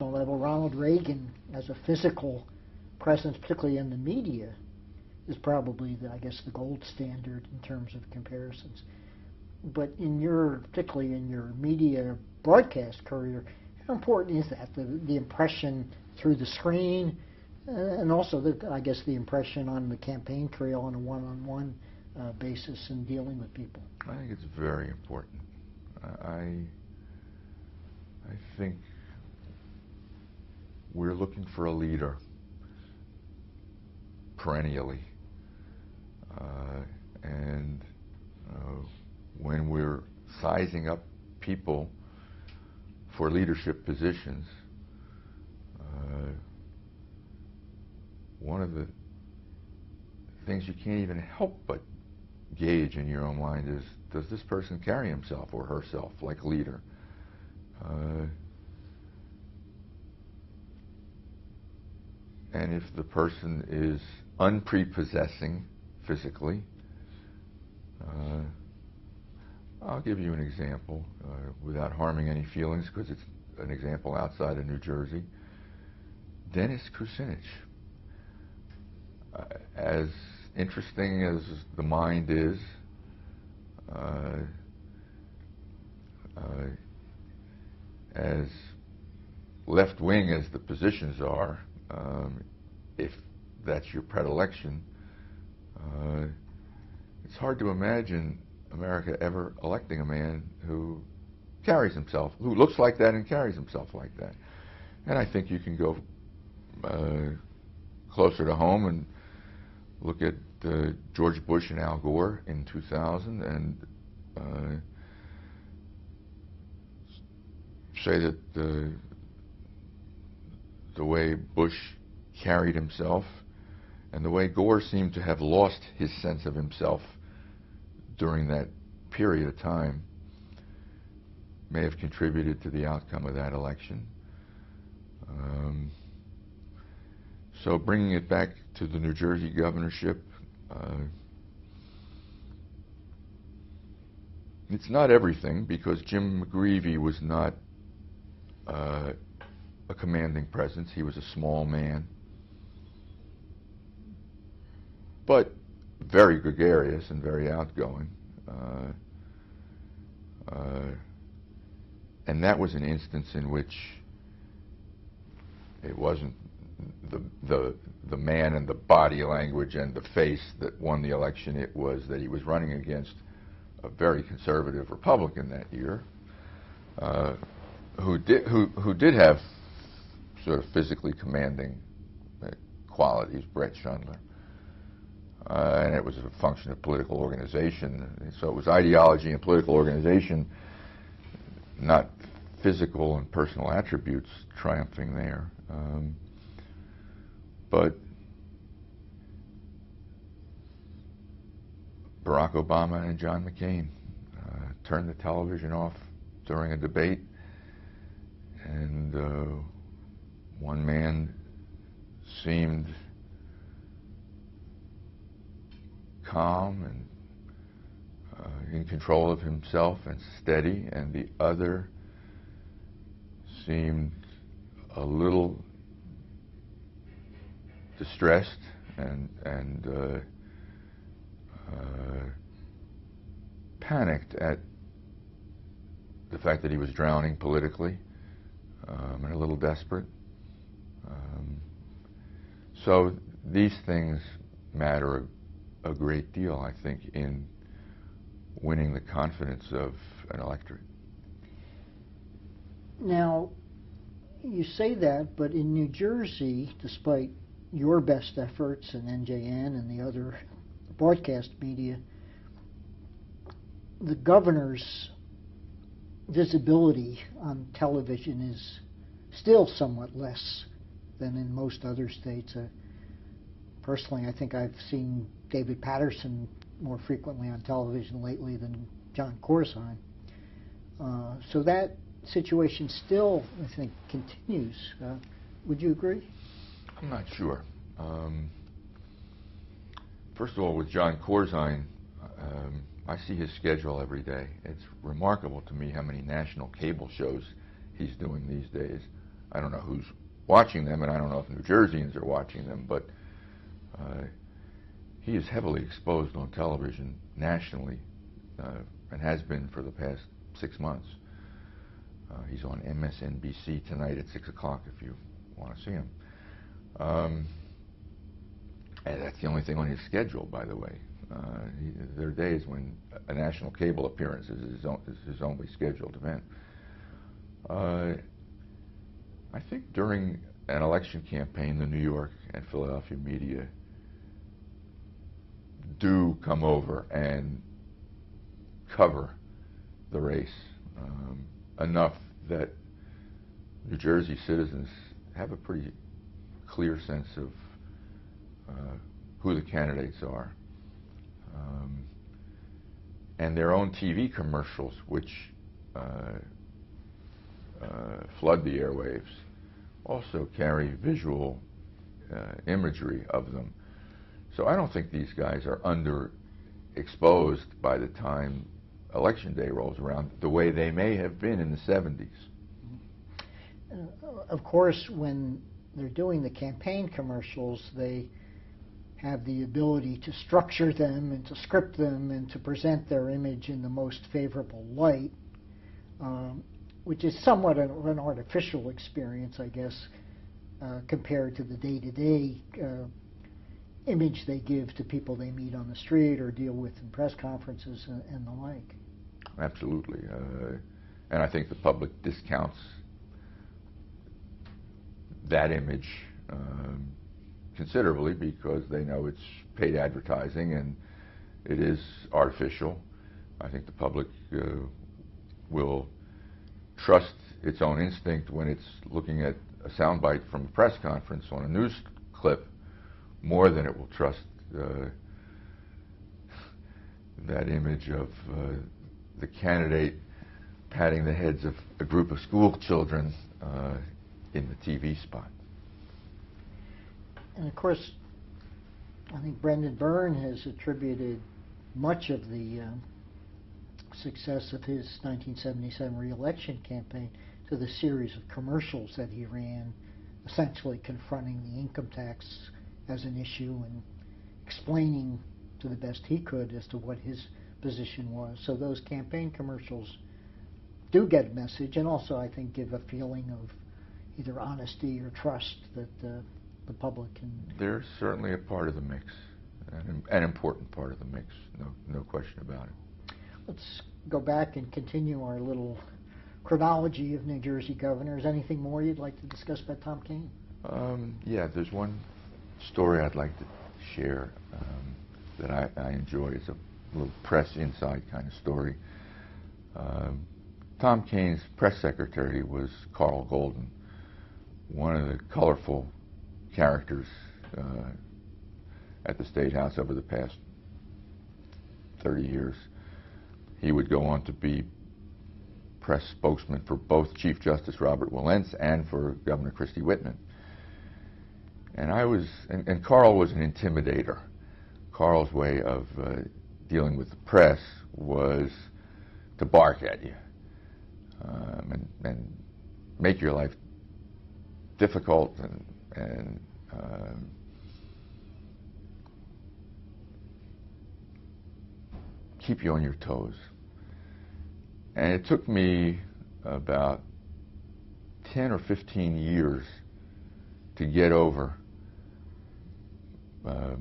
Level, Ronald Reagan as a physical presence, particularly in the media, is probably, I guess, the gold standard in terms of comparisons. But particularly in your media broadcast career, how important is that? The impression through the screen, and also, I guess, the impression on the campaign trail on a one-on-one basis in dealing with people. I think it's very important. I think we're looking for a leader perennially, and when we're sizing up people for leadership positions, one of the things you can't even help but gauge in your own mind is, does this person carry himself or herself like a leader? And if the person is unprepossessing physically, I'll give you an example without harming any feelings, because it's an example outside of New Jersey. Dennis Kucinich. As interesting as the mind is, as left-wing as the positions are, if that's your predilection, it's hard to imagine America ever electing a man who carries himself, who looks like that and carries himself like that. And I think you can go closer to home and look at George Bush and Al Gore in 2000 and say that the way Bush carried himself and the way Gore seemed to have lost his sense of himself during that period of time may have contributed to the outcome of that election. So bringing it back to the New Jersey governorship, It's not everything, because Jim McGreevey was not a commanding presence. He was a small man, but very gregarious and very outgoing. And that was an instance in which it wasn't the man and the body language and the face that won the election. It was that he was running against a very conservative Republican that year, who did have sort of physically commanding qualities, Brett Schundler. And it was a function of political organization. So it was ideology and political organization, not physical and personal attributes triumphing there. But Barack Obama and John McCain turned the television off during a debate, and one man seemed calm and in control of himself and steady, and the other seemed a little distressed and panicked at the fact that he was drowning politically, and a little desperate. So these things matter a great deal, I think, in winning the confidence of an electorate. Now, you say that, but in New Jersey, despite your best efforts and NJN and the other broadcast media, the governor's visibility on television is still somewhat less than in most other states. Personally, I think I've seen David Patterson more frequently on television lately than John Corzine. So that situation still, I think, continues. Would you agree? I'm not sure. First of all, with John Corzine, I see his schedule every day. It's remarkable to me how many national cable shows he's doing these days. I don't know who's watching them, and I don't know if New Jerseyans are watching them, but he is heavily exposed on television nationally, and has been for the past 6 months. He's on MSNBC tonight at 6 o'clock if you want to see him. And that's the only thing on his schedule, by the way. There are days when a national cable appearance is his only scheduled event. I think during an election campaign, the New York and Philadelphia media do come over and cover the race enough that New Jersey citizens have a pretty clear sense of who the candidates are. And their own TV commercials, which flood the airwaves, also carry visual imagery of them. So I don't think these guys are underexposed by the time Election Day rolls around the way they may have been in the 70s. Of course, when they're doing the campaign commercials, they have the ability to structure them and to script them and to present their image in the most favorable light, which is somewhat an artificial experience, I guess, compared to the day-to-day image they give to people they meet on the street or deal with in press conferences and the like. Absolutely. And I think the public discounts that image considerably because they know it's paid advertising and it is artificial. I think the public will trust its own instinct when it's looking at a soundbite from a press conference on a news clip more than it will trust that image of the candidate patting the heads of a group of school children in the TV spot. And of course, I think Byrne has attributed much of the success of his 1977 re-election campaign to the series of commercials that he ran, essentially confronting the income tax as an issue and explaining to the best he could as to what his position was. So those campaign commercials do get a message, and also I think give a feeling of either honesty or trust that the public can... They're certainly a part of the mix, an important part of the mix, no question about it. Let's go back and continue our little chronology of New Jersey governors. Anything more you'd like to discuss about Tom Kane? Yeah, there's one story I'd like to share that I enjoy. It's a little press inside kind of story. Tom Kane's press secretary was Carl Golden, one of the colorful characters at the State House over the past 30 years. He would go on to be press spokesman for both Chief Justice Robert Wilentz and for Governor Christie Whitman. And Carl was an intimidator. Carl's way of dealing with the press was to bark at you and make your life difficult and keep you on your toes. And it took me about 10 or 15 years to get over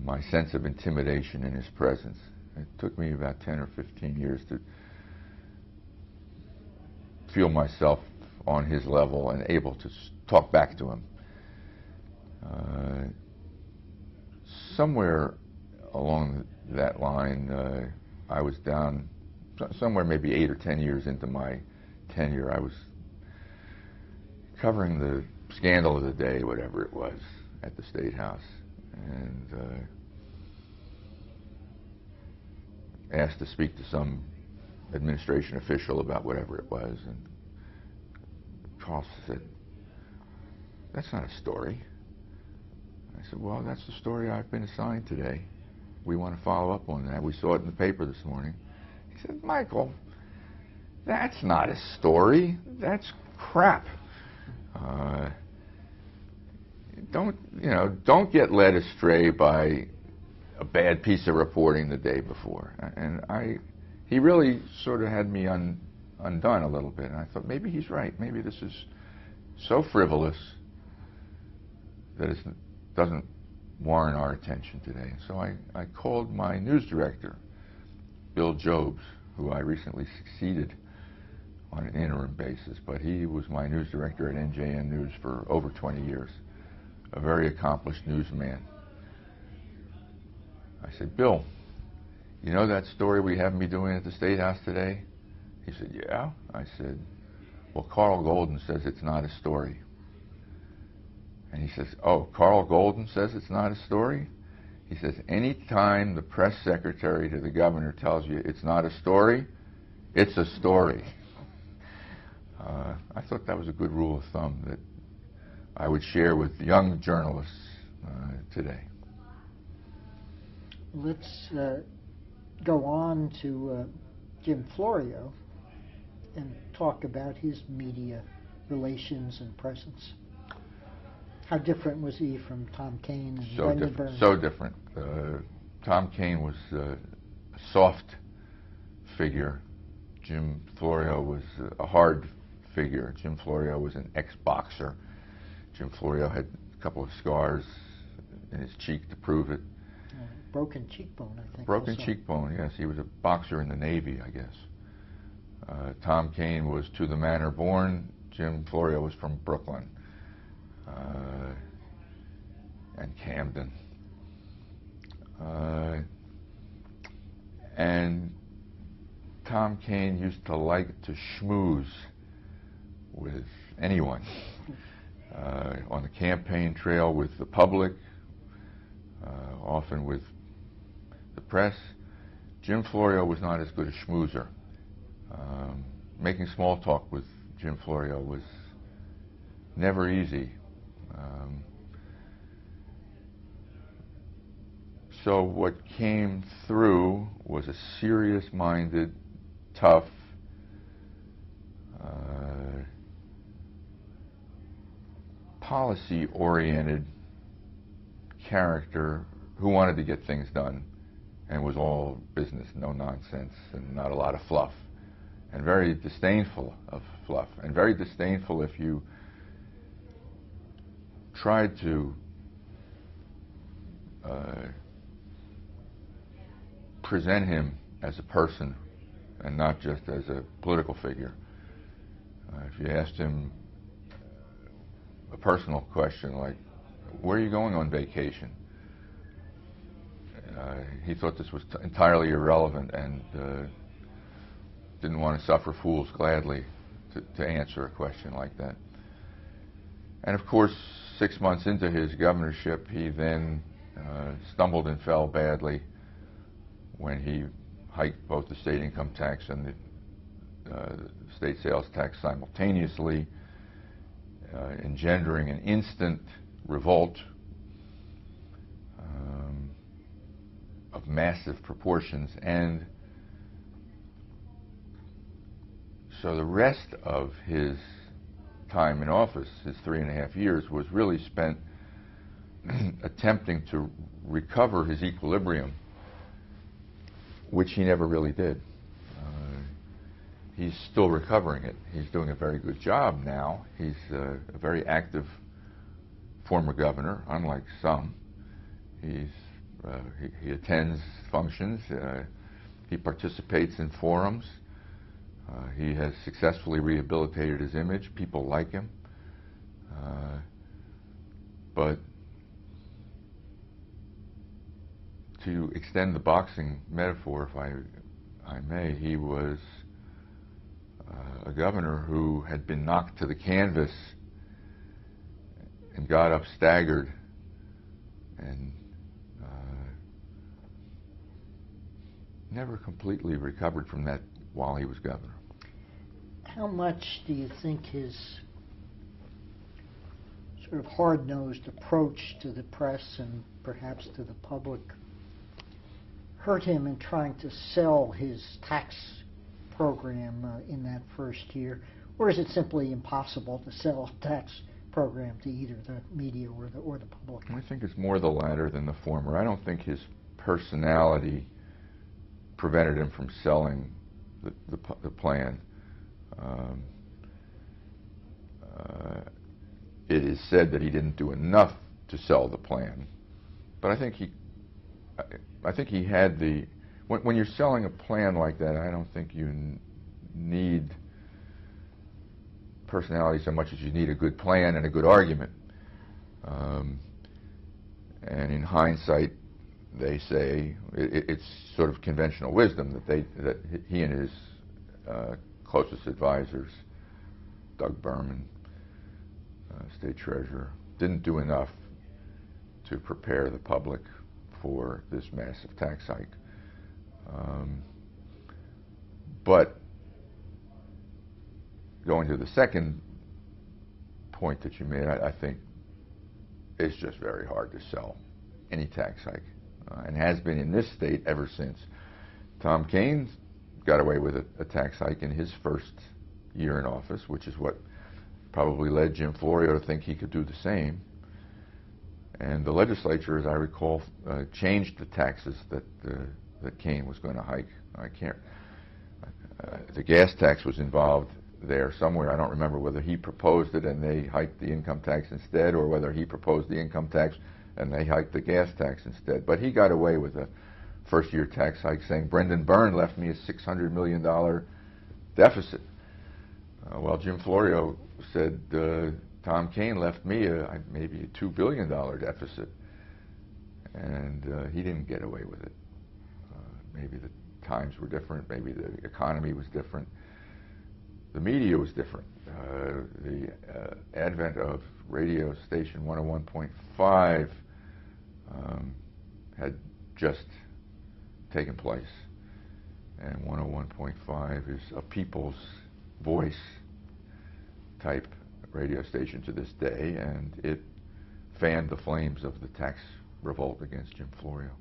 my sense of intimidation in his presence. It took me about 10 or 15 years to feel myself on his level and able to talk back to him. Somewhere along that line, I was down somewhere maybe 8 or 10 years into my tenure. I was covering the scandal of the day, whatever it was, at the State House, and asked to speak to some administration official about whatever it was. And Carl said, "That's not a story." I said, "Well, that's the story I've been assigned today. We want to follow up on that. We saw it in the paper this morning." He said, "Michael, that's not a story. That's crap. Don't get led astray by a bad piece of reporting the day before." And he really sort of had me undone a little bit. And I thought, maybe he's right. Maybe this is so frivolous that it doesn't warrant our attention today. So I called my news director, Bill Jobs, who I recently succeeded on an interim basis, but he was my news director at NJN News for over 20 years, a very accomplished newsman. I said, "Bill, you know that story we have me doing at the State House today?" He said, "Yeah." I said, "Well, Carl Golden says it's not a story." And he says, "Oh, Carl Golden says it's not a story?" He says, "Any time the press secretary to the governor tells you it's not a story, it's a story." I thought that was a good rule of thumb that I would share with young journalists today. Let's go on to Jim Florio and talk about his media relations and presence. How different was he from Tom Kane and Byrne? So different. Tom Kane was a soft figure. Jim Florio was a hard figure. Jim Florio was an ex-boxer. Jim Florio had a couple of scars in his cheek to prove it. Broken cheekbone, I think. Broken also. cheekbone, yes. He was a boxer in the Navy, I guess. Tom Kane was to the manor born. Jim Florio was from Brooklyn and Camden. And Tom Kane used to like to schmooze with anyone on the campaign trail, with the public, often with the press. Jim Florio was not as good a schmoozer. Making small talk with Jim Florio was never easy. So what came through was a serious-minded, tough, policy-oriented character who wanted to get things done and was all business, no nonsense, and not a lot of fluff, and very disdainful of fluff, and very disdainful if you tried to present him as a person and not just as a political figure. If you asked him a personal question like, where are you going on vacation? He thought this was entirely irrelevant and didn't want to suffer fools gladly to answer a question like that. And of course, 6 months into his governorship, he then stumbled and fell badly when he hiked both the state income tax and the state sales tax simultaneously, engendering an instant revolt of massive proportions. And so the rest of his time in office, his 3.5 years, was really spent attempting to recover his equilibrium, which he never really did. He's still recovering it. He's doing a very good job now. He's a very active former governor, unlike some. He attends functions. He participates in forums. He has successfully rehabilitated his image. People like him. But to extend the boxing metaphor, if I may, he was a governor who had been knocked to the canvas and got up staggered and never completely recovered from that while he was governor. How much do you think his sort of hard-nosed approach to the press and perhaps to the public hurt him in trying to sell his tax program in that first year? Or is it simply impossible to sell a tax program to either the media or the public? I think it's more the latter than the former. I don't think his personality prevented him from selling the plan. It is said that he didn't do enough to sell the plan, but I think he had the. When you're selling a plan like that, I don't think you need personality so much as you need a good plan and a good argument. And in hindsight, they say it's sort of conventional wisdom that he and his closest advisors, Doug Byrne, state treasurer, didn't do enough to prepare the public for this massive tax hike. But going to the second point that you made, I think it's just very hard to sell any tax hike, and has been in this state ever since. Tom Kane got away with a tax hike in his first year in office, which is what probably led Jim Florio to think he could do the same. And the legislature, as I recall, changed the taxes that Kane was going to hike. The gas tax was involved there somewhere. I don't remember whether he proposed it and they hiked the income tax instead, or whether he proposed the income tax and they hiked the gas tax instead. But he got away with a first-year tax hike, saying Byrne left me a $600 million deficit. Well, Jim Florio said Tom Kane left me maybe a $2 billion deficit, and he didn't get away with it. Maybe the times were different, maybe the economy was different, the media was different. The advent of radio station 101.5 had just taken place, and 101.5 is a people's voice type radio station to this day, and it fanned the flames of the tax revolt against Jim Florio.